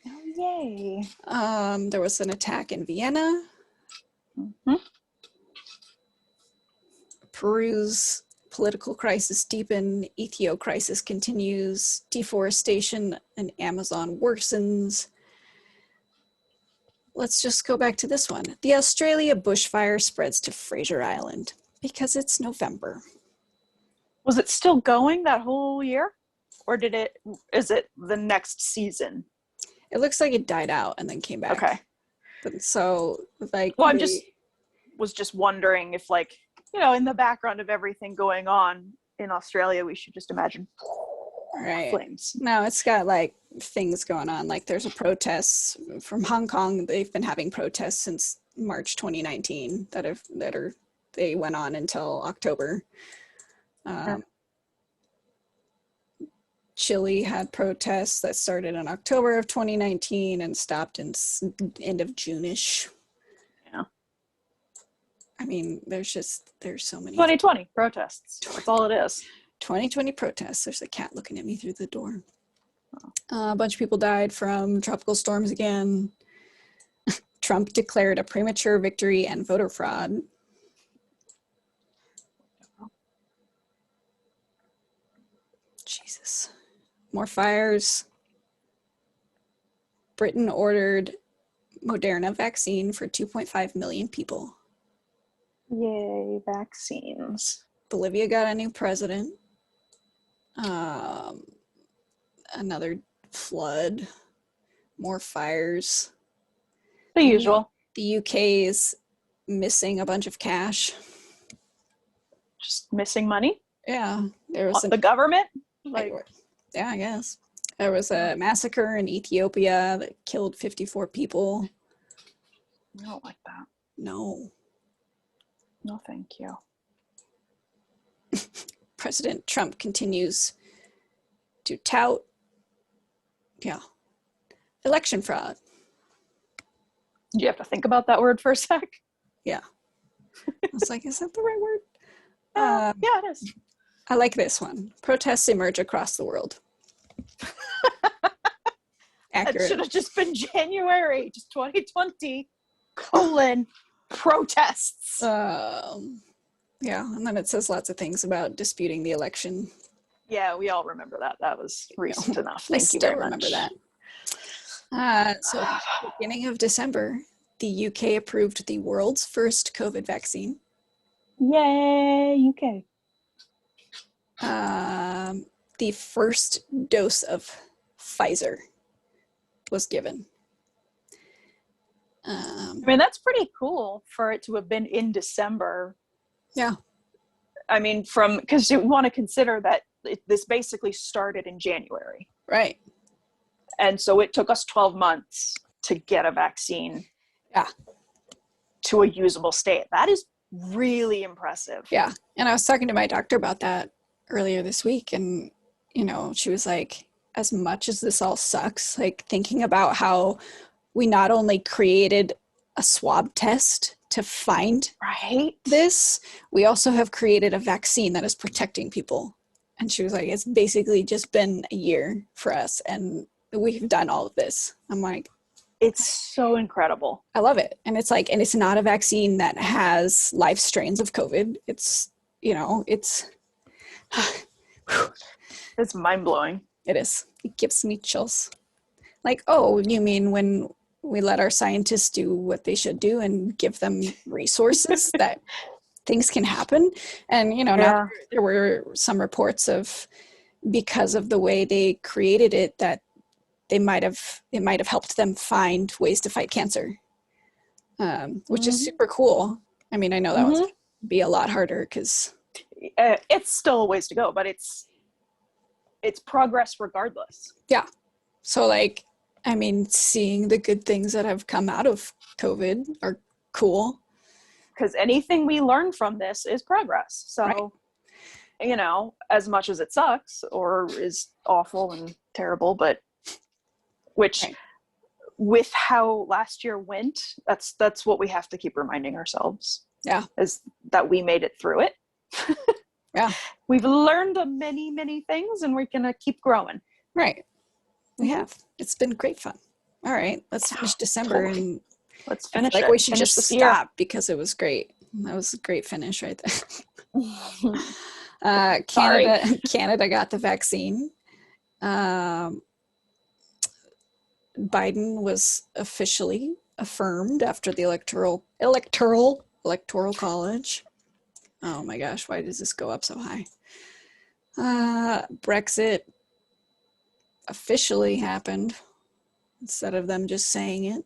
Oh, yay. There was an attack in Vienna. Mm-hmm. Peru's political crisis deepened. Ethiopia crisis continues. Deforestation in Amazon worsens. Let's just go back to this one. The Australia bushfire spreads to Fraser Island because it's November. Was it still going that whole year? Or is it the next season? It looks like it died out and then came back. Okay. But so, like... Well, was just wondering if, like, you know, in the background of everything going on in Australia, we should just imagine flames. No, it's got, like, things going on. Like, there's a protest from Hong Kong. They've been having protests since March 2019 they went on until October. Chile had protests that started in October of 2019 and stopped in end of June-ish. Yeah. I mean, there's so many. 2020 protests. That's all it is. 2020 protests. There's a cat looking at me through the door. A bunch of people died from tropical storms again. Trump declared a premature victory and voter fraud. Jesus. More fires. Britain ordered Moderna vaccine for 2.5 million people. Yay, vaccines. Bolivia got a new president. Another flood. More fires. The usual. The UK is missing a bunch of cash. Just missing money? Yeah. There was the government? Yeah, I guess. There was a massacre in Ethiopia that killed 54 people. I don't like that. No. No, thank you. President Trump continues to tout, election fraud. Do you have to think about that word for a sec? Yeah. I was like, is that the right word? Yeah, it is. I like this one. Protests emerge across the world. Accurate. It should have just been January, just 2020, protests. Yeah, and then it says lots of things about disputing the election. Yeah, we all remember that. That was recent enough. I Thank you very much. remember that. So beginning of December, the UK approved the world's first COVID vaccine. Yay, UK. The first dose of Pfizer was given. I mean, that's pretty cool for it to have been in December. Yeah. I mean, because you want to consider that this basically started in January. Right. And so it took us 12 months to get a vaccine to a usable state. That is really impressive. Yeah. And I was talking to my doctor about that earlier this week. And, she was like, as much as this all sucks, like thinking about how we not only created a swab test to find this, we also have created a vaccine that is protecting people. And she was like, it's basically just been a year for us and we've done all of this. I'm like, it's so incredible. I love it. And it's like, and it's not a vaccine that has live strains of COVID. It's, it's mind-blowing. It is. It gives me chills. Like, oh, you mean when we let our scientists do what they should do and give them resources that things can happen? And, now there were some reports of because of the way they created it, that it might have helped them find ways to fight cancer, which is super cool. I mean, I know that would be a lot harder because it's still a ways to go, but it's progress regardless. Yeah. So like, I mean, seeing the good things that have come out of COVID are cool. Because anything we learn from this is progress. So, right. As much as it sucks or is awful and terrible, but which right. With how last year went, that's what we have to keep reminding ourselves. Yeah. Is that we made it through it. Yeah. We've learned many, many things and we're going to keep growing. Right. We have. It's been great fun. All right. Let's finish December and let's finish like it. We should finish just stop because it was great. That was a great finish right there. Canada got the vaccine. Biden was officially affirmed after the electoral college. Oh my gosh, why does this go up so high? Brexit officially happened instead of them just saying it.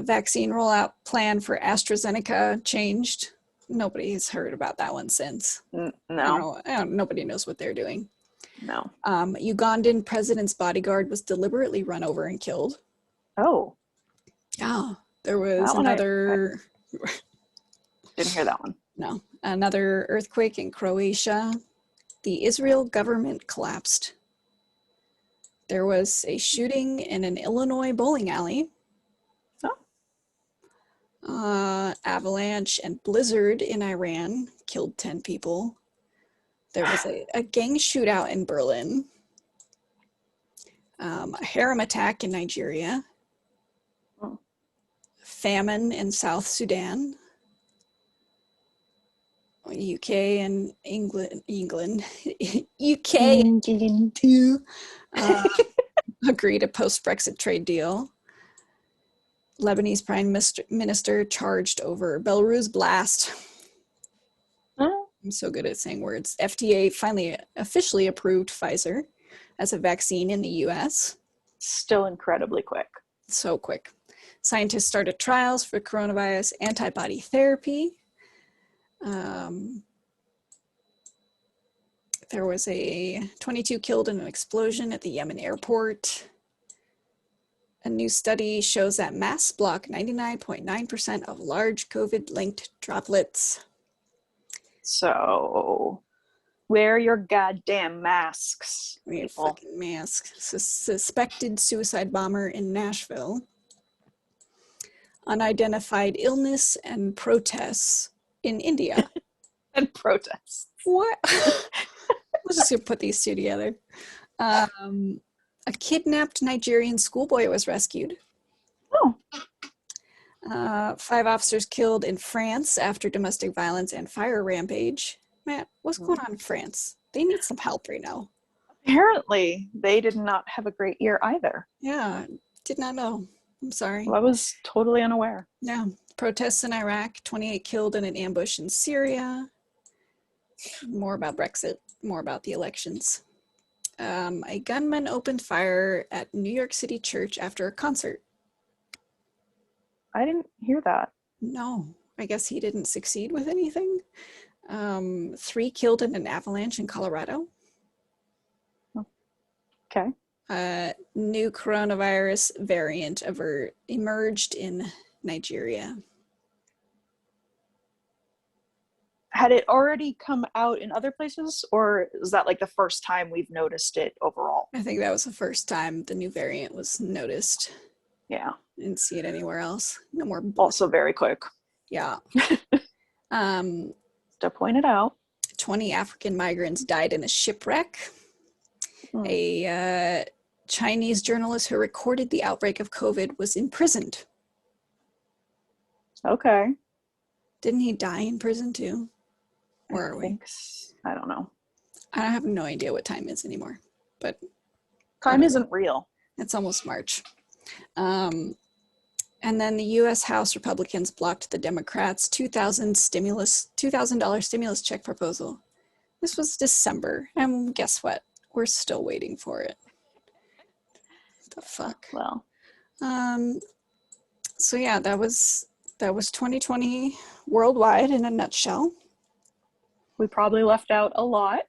Vaccine rollout plan for AstraZeneca changed. Nobody's heard about that one since. No. Nobody knows what they're doing. No. Ugandan president's bodyguard was deliberately run over and killed. Oh. Yeah. There was another... Didn't hear that one. No. Another earthquake in Croatia. The Israel government collapsed. There was a shooting in an Illinois bowling alley. Avalanche and blizzard in Iran killed 10 people. There was a gang shootout in Berlin. A harem attack in Nigeria. Famine in South Sudan. UK and England, UK too, agree to post-Brexit trade deal. Lebanese prime minister charged over Belarus blast. I'm so good at saying words. FDA finally officially approved Pfizer as a vaccine in the US. Still incredibly quick. So quick. Scientists started trials for coronavirus antibody therapy. There was a 22 killed in an explosion at the Yemen airport. A new study shows that masks block 99.9% of large COVID-linked droplets. So, wear your goddamn masks. Wear fucking masks. Suspected suicide bomber in Nashville. Unidentified illness and protests in India. And protests. What? Let's just put these two together. A kidnapped Nigerian schoolboy was rescued. Oh. 5 officers killed in France after domestic violence and fire rampage. Matt, what's going on in France? They need some help right now. Apparently, they did not have a great year either. Yeah, did not know. I'm sorry. Well, I was totally unaware. Yeah. Protests in Iraq, 28 killed in an ambush in Syria. More about Brexit, more about the elections. A gunman opened fire at New York City church after a concert. I didn't hear that. No, I guess he didn't succeed with anything. 3 killed in an avalanche in Colorado. Okay. New coronavirus variant emerged in Nigeria. Had it already come out in other places, or is that like the first time we've noticed it overall? I think that was the first time the new variant was noticed. Yeah. Didn't see it anywhere else. No more. Also very quick. Yeah. To point it out. 20 African migrants died in a shipwreck. A Chinese journalist who recorded the outbreak of COVID was imprisoned. Okay. Didn't he die in prison too? Where are we? I don't know. I have no idea what time is anymore, but time isn't real. It's almost March. And then the U.S. House Republicans blocked the Democrats' $2,000 stimulus check proposal. This was December, and guess what? We're still waiting for it. The fuck. Well, so yeah, that was 2020 worldwide in a nutshell. we probably left out a lot.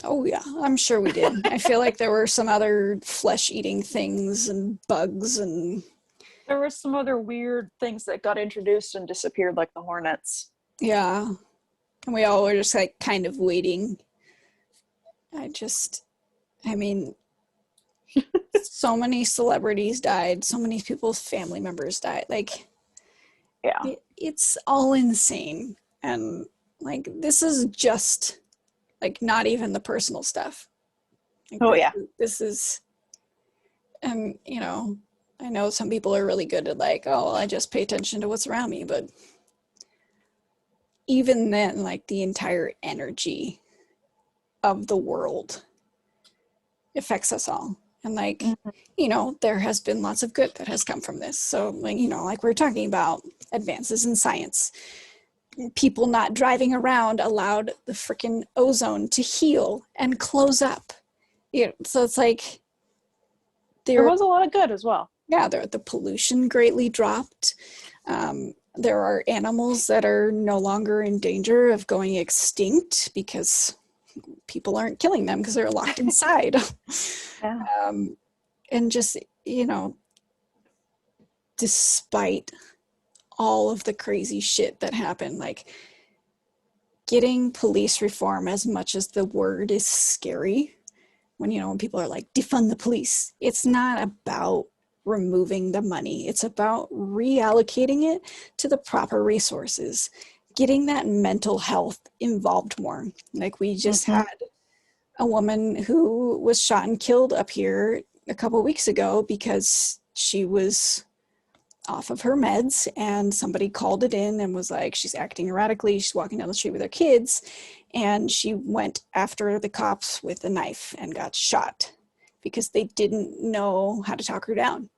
Oh yeah, I'm sure we did. I feel like there were some other flesh-eating things and bugs, and there were some other weird things that got introduced and disappeared, like the hornets. Yeah, and we all were just like kind of waiting. I mean, so many celebrities died, so many people's family members died. Like, yeah, it's all insane. And like, this is just like not even the personal stuff. Like, this is, and you know, I know some people are really good at like, oh, I just pay attention to what's around me, but even then, like the entire energy of the world affects us all. And like, you know, there has been lots of good that has come from this. So like, you know, like we're talking about advances in science. People not driving around allowed the freaking ozone to heal and close up. So it's like there was a lot of good as well. Yeah, the pollution greatly dropped. There are animals that are no longer in danger of going extinct because people aren't killing them because they're locked inside. Yeah. And just, you know, despite all of the crazy shit that happened, like getting police reform, as much as the word is scary, when, you know, when people are like, defund the police, it's not about removing the money. It's about reallocating it to the proper resources, getting that mental health involved more. Like we just had a woman who was shot and killed up here a couple of weeks ago because she was off of her meds, and somebody called it in and was like, she's acting erratically, she's walking down the street with her kids, and she went after the cops with a knife and got shot because they didn't know how to talk her down.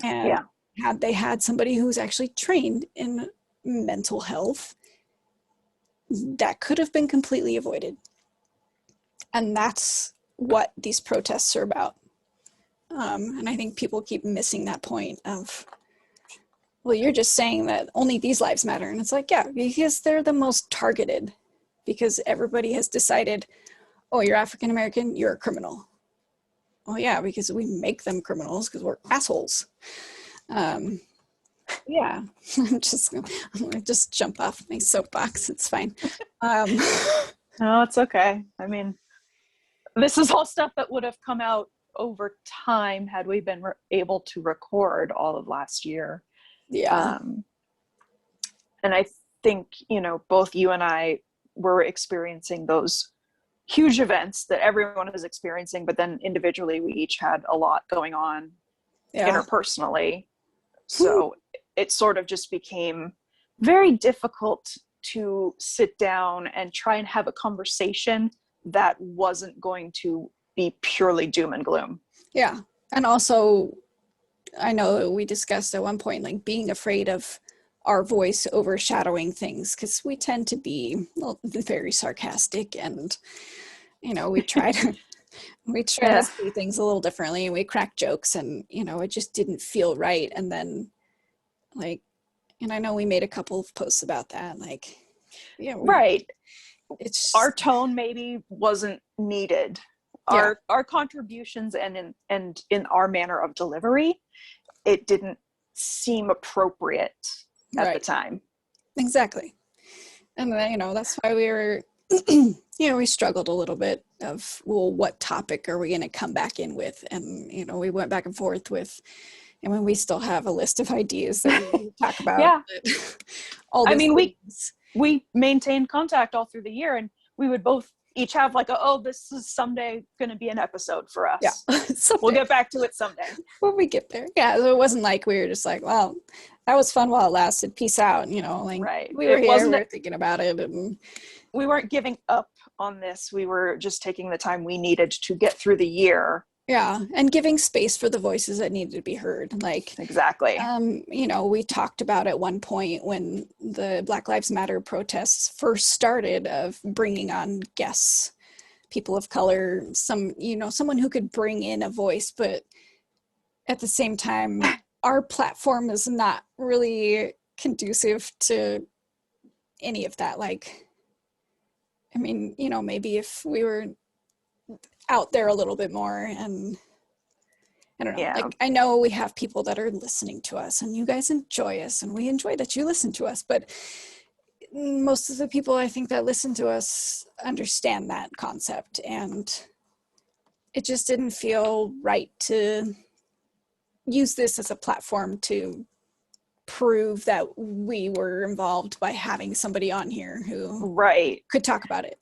And had they had somebody who's actually trained in mental health, that could have been completely avoided. And that's what these protests are about. And I think people keep missing that point of, well, you're just saying that only these lives matter. And it's like, yeah, because they're the most targeted, because everybody has decided, oh, you're African American, you're a criminal. Oh yeah, because we make them criminals because we're assholes. Yeah, I'm gonna just jump off my soapbox. It's fine. No, it's okay. I mean, this is all stuff that would have come out over time had we been able to record all of last year. Yeah. And I think, you know, both you and I were experiencing those huge events that everyone is experiencing, but then individually we each had a lot going on interpersonally. So it sort of just became very difficult to sit down and try and have a conversation that wasn't going to be purely doom and gloom. Yeah. And also, I know we discussed at one point, like being afraid of our voice overshadowing things, because we tend to be very sarcastic, and, you know, we try to to see things a little differently, and we crack jokes, and, you know, it just didn't feel right. And then, like, and I know we made a couple of posts about that, like, yeah, it's our tone maybe wasn't needed. Our contributions and in our manner of delivery, it didn't seem appropriate at the time. Exactly. And then, you know, that's why we were you know, we struggled a little bit of, well, what topic are we going to come back in with? And, you know, we went back and forth with, and when we still have a list of ideas that we talk about. I mean, we maintained contact all through the year, and we would both each have like this is someday going to be an episode for us. Yeah. We'll get back to it someday. When we get there. Yeah. So it wasn't like we were just like, well, that was fun while it lasted. Peace out. You know, like we were here, we were thinking about it. And we weren't giving up on this. We were just taking the time we needed to get through the year Yeah, and giving space for the voices that needed to be heard. Like, Exactly. you know, we talked about at one point when the Black Lives Matter protests first started of bringing on guests, people of color, someone who could bring in a voice, but at the same time, our platform is not really conducive to any of that. Like, I mean, you know, maybe if we were out there a little bit more, and I don't know, Yeah. like, I know we have people that are listening to us and you guys enjoy us and we enjoy that you listen to us, but most of the people I think that listen to us understand that concept, and it just didn't feel right to use this as a platform to prove that we were involved by having somebody on here who Right. could talk about it.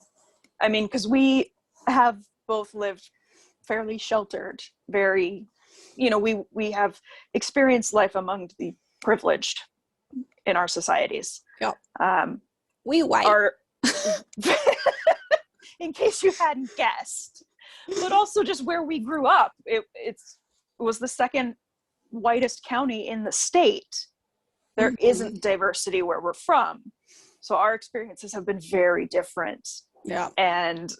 I mean, because we have both lived fairly sheltered, very, you know, we have experienced life among the privileged in our societies. Yep. We white. Are, in case you hadn't guessed, but also just where we grew up. It was the second whitest county in the state. There isn't diversity where we're from. So our experiences have been very different. Yeah. And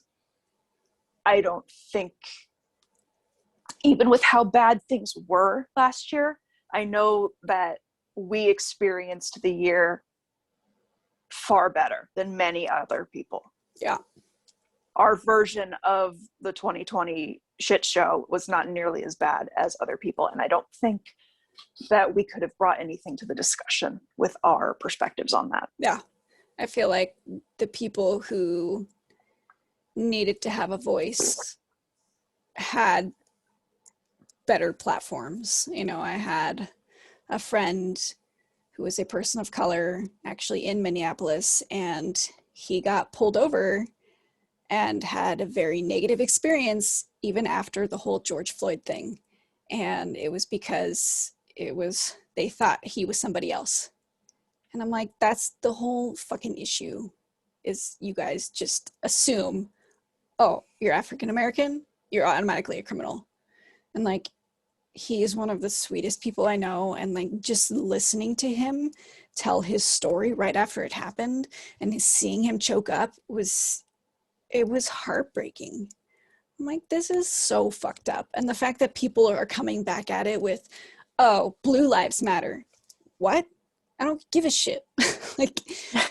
I don't think, even with how bad things were last year, I know that we experienced the year far better than many other people. Yeah. Our version of the 2020 shit show was not nearly as bad as other people. And I don't think that we could have brought anything to the discussion with our perspectives on that. Yeah. I feel like the people who needed to have a voice had better platforms. You know, I had a friend who was a person of color actually in Minneapolis, and he got pulled over and had a very negative experience even after the whole George Floyd thing. And it was because they thought he was somebody else. And I'm like, that's the whole fucking issue, is you guys just assume, oh, you're African American, you're automatically a criminal. And like, he is one of the sweetest people I know, and like just listening to him tell his story right after it happened and seeing him choke up was heartbreaking. I'm like, this is so fucked up. And the fact that people are coming back at it with, oh, Blue Lives Matter. What? I don't give a shit. Like,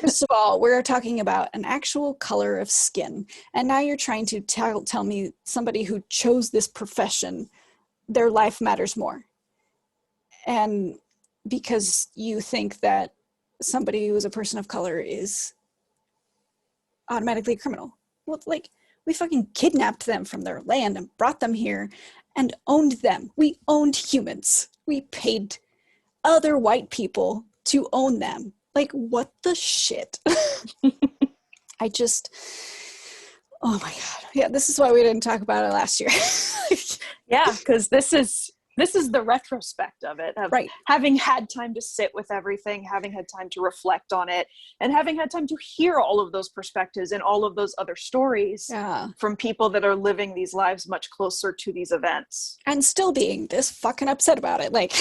first of all, we're talking about an actual color of skin. And now you're trying to tell me somebody who chose this profession, their life matters more. And because you think that somebody who is a person of color is automatically a criminal. Well, like, we fucking kidnapped them from their land and brought them here and owned them. We owned humans. We paid other white people to own them. Like, what the shit? I just, oh my God. Yeah, this is why we didn't talk about it last year. Yeah, because this is the retrospect of it, of right. Having had time to sit with everything, having had time to reflect on it, and having had time to hear all of those perspectives and all of those other stories from people that are living these lives much closer to these events. And still being this fucking upset about it. Like,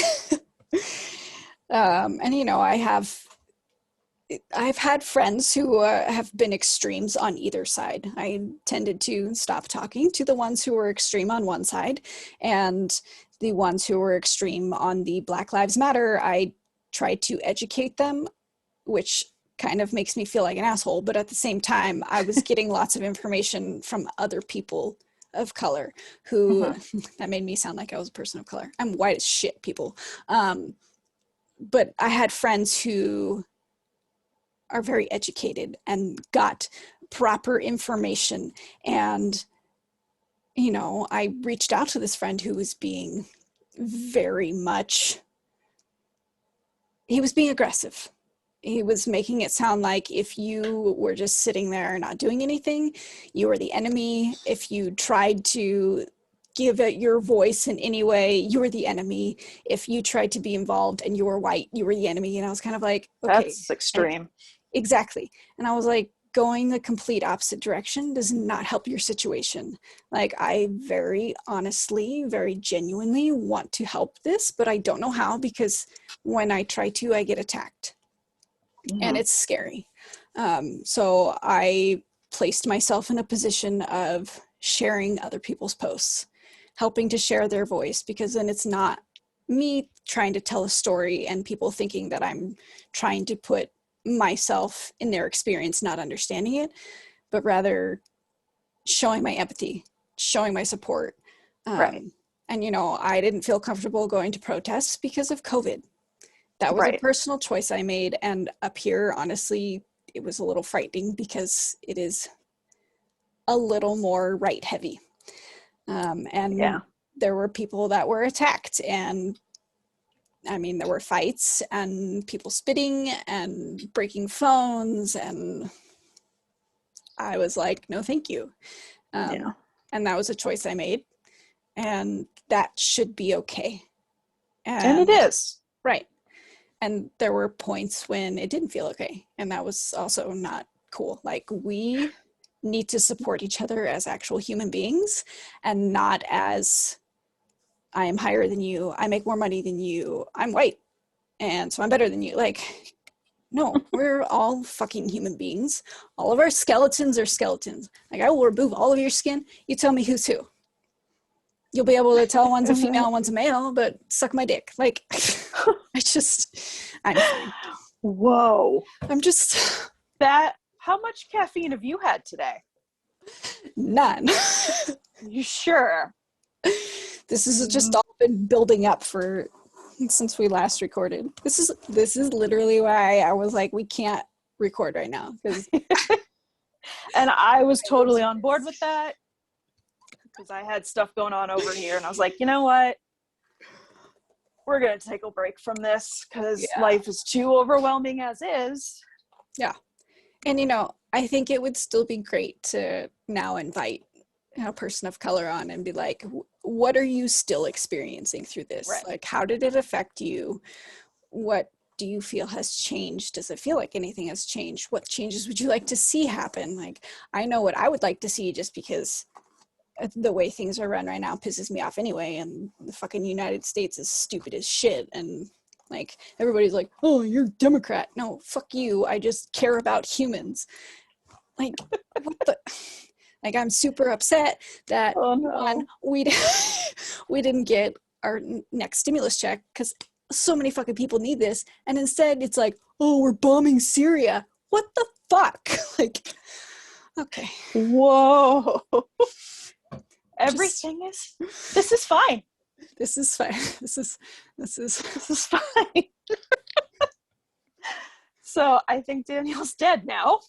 and you know, I've had friends who have been extremes on either side. I tended to stop talking to the ones who were extreme on one side, and the ones who were extreme on the Black Lives Matter, I tried to educate them, which kind of makes me feel like an asshole. But at the same time, I was getting lots of information from other people of color who, that made me sound like I was a person of color. I'm white as shit, people. But I had friends who are very educated and got proper information. And, you know, I reached out to this friend who was being very much, he was being aggressive. He was making it sound like if you were just sitting there not doing anything, you were the enemy. If you tried to give it your voice in any way, you were the enemy. If you tried to be involved and you were white, you were the enemy. And I was kind of like, okay. That's extreme. Exactly. And I was like, going the complete opposite direction does not help your situation. Like, I very honestly, very genuinely want to help this, but I don't know how, because when I try to, I get attacked. And it's scary. So I placed myself in a position of sharing other people's posts, helping to share their voice, because then it's not me trying to tell a story and people thinking that I'm trying to put myself in their experience, not understanding it, but rather showing my empathy, showing my support. Right. And, you know, I didn't feel comfortable going to protests because of COVID. That was a personal choice I made. And up here, honestly, it was a little frightening because it is a little more right heavy. And there were people that were attacked, and I mean, there were fights and people spitting and breaking phones, and I was like, no, thank you. And that was a choice I made, and that should be okay. And it is. Right. And there were points when it didn't feel okay, and that was also not cool. Like, we need to support each other as actual human beings, and not as, I am higher than you, I make more money than you, I'm white, and so I'm better than you. Like, no, we're all fucking human beings. All of our skeletons are skeletons. Like, I will remove all of your skin. You tell me who's who. You'll be able to tell one's a female and one's a male, but suck my dick. Like, I'm fine. Whoa. I'm just... How much caffeine have you had today? None. You sure? This has just all been building up since we last recorded. This is literally why I was like, we can't record right now. And I was totally on board with that, because I had stuff going on over here, and I was like, you know what? We're going to take a break from this, because life is too overwhelming as is. Yeah. And, you know, I think it would still be great to now invite a person of color on and be like, what are you still experiencing through this? Right. Like, how did it affect you? What do you feel has changed? Does it feel like anything has changed? What changes would you like to see happen? Like, I know what I would like to see, just because the way things are run right now pisses me off anyway, and the fucking United States is stupid as shit, and like, everybody's like, oh, you're a Democrat. No, fuck you. I just care about humans. Like, what the... Like, I'm super upset that one, we didn't get our next stimulus check, because so many fucking people need this, and instead it's like, oh, we're bombing Syria. What the fuck? Like, okay. Whoa. Everything is... This is fine. This is fine. This is fine. So I think Danielle's dead now.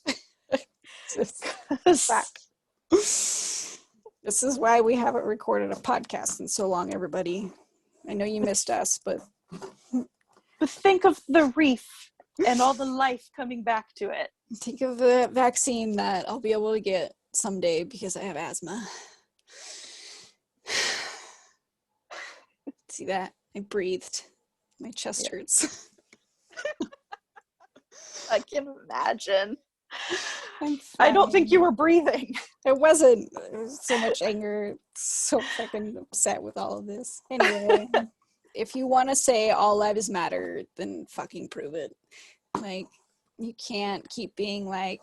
This is why we haven't recorded a podcast in so long, everybody. I know you missed us, but think of the reef and all the life coming back to it. Think of the vaccine that I'll be able to get someday because I have asthma. See that? I breathed. My chest hurts. I can imagine. I don't think you were breathing. It wasn't. There was so much anger. So fucking upset with all of this. Anyway, if you want to say all lives matter, then fucking prove it. Like, you can't keep being like,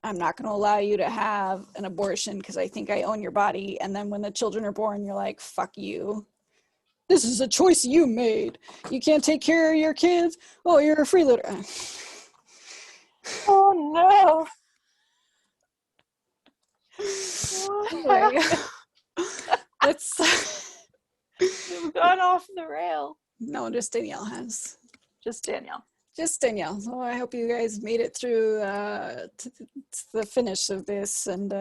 I'm not going to allow you to have an abortion because I think I own your body. And then when the children are born, you're like, fuck you. This is a choice you made. You can't take care of your kids. Oh, you're a freeloader. Oh, no. Anyway, You've gone off the rail. No, just Danielle has. Just Danielle. So I hope you guys made it through to the finish of this, and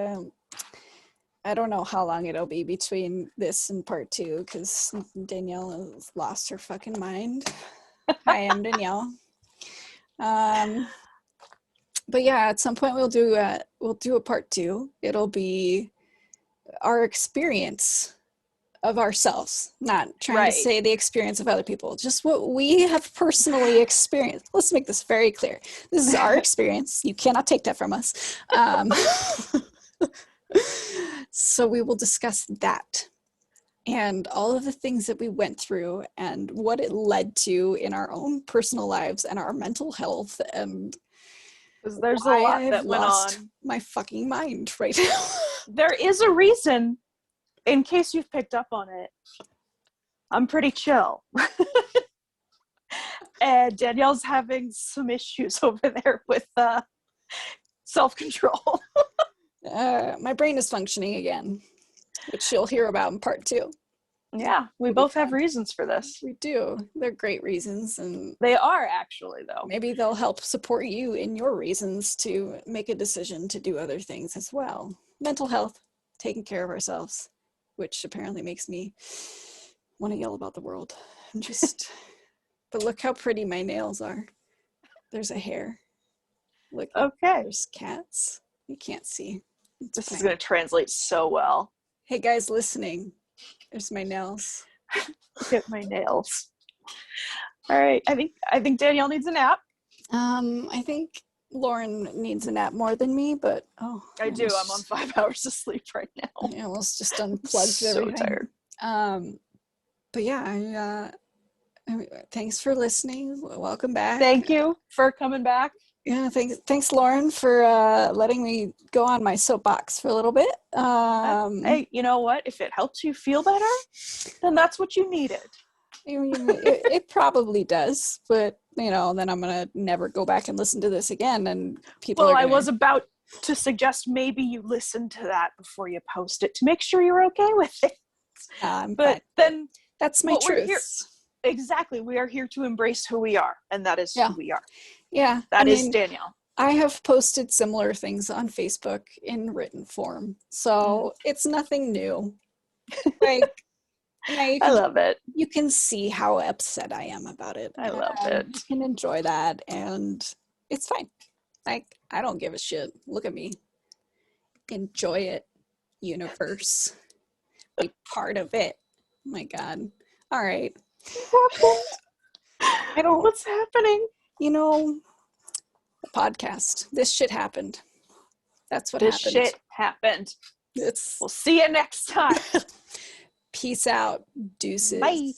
I don't know how long it'll be between this and part 2, because Danielle has lost her fucking mind. I am Danielle. But yeah, at some point we'll do a part 2. It'll be our experience of ourselves, not trying Right. to say the experience of other people, just what we have personally experienced. Let's make this very clear. This is our experience. You cannot take that from us. So we will discuss that and all of the things that we went through and what it led to in our own personal lives and our mental health, and Because there's a why lot I've that went lost on. my fucking mind right now. There is a reason, in case you've picked up on it. I'm pretty chill. And Danielle's having some issues over there with self-control. My brain is functioning again, which you'll hear about in part 2. Yeah, we both have reasons for this. We do. They're great reasons, and They are, actually, though. maybe they'll help support you in your reasons to make a decision to do other things as well. Mental health, taking care of ourselves, which apparently makes me want to yell about the world. I'm just, but look how pretty my nails are. There's a hair. Look, Okay. there's cats. You can't see. It's This is fine. going to translate so well. Hey guys listening, there's my nails. Look at my nails. All right. I think Danielle needs a nap. I think Lauren needs a nap more than me, but I do. I'm on 5 hours of sleep right now. I almost just unplugged So everything. tired. But yeah, thanks for listening. Welcome back. Thank you for coming back. Yeah, thanks Lauren for letting me go on my soapbox for a little bit. Hey, you know what? If it helps you feel better, then that's what you needed. It probably does, but then I'm gonna never go back and listen to this again, and people. Well, I was about to suggest maybe you listen to that before you post it to make sure you're okay with it. But then that's my truth. Exactly. We are here to embrace who we are, and that is who we are. Yeah. That is Danielle. I have posted similar things on Facebook in written form, so it's nothing new. Like, I love it. You can see how upset I am about it. I love it. You can enjoy that, and it's fine. Like, I don't give a shit. Look at me. Enjoy it, universe. Be part of it. Oh my God. All right. What's happening? The podcast. This shit happened. That's what happened. This shit happened. We'll see you next time. Peace out. Deuces. Bye.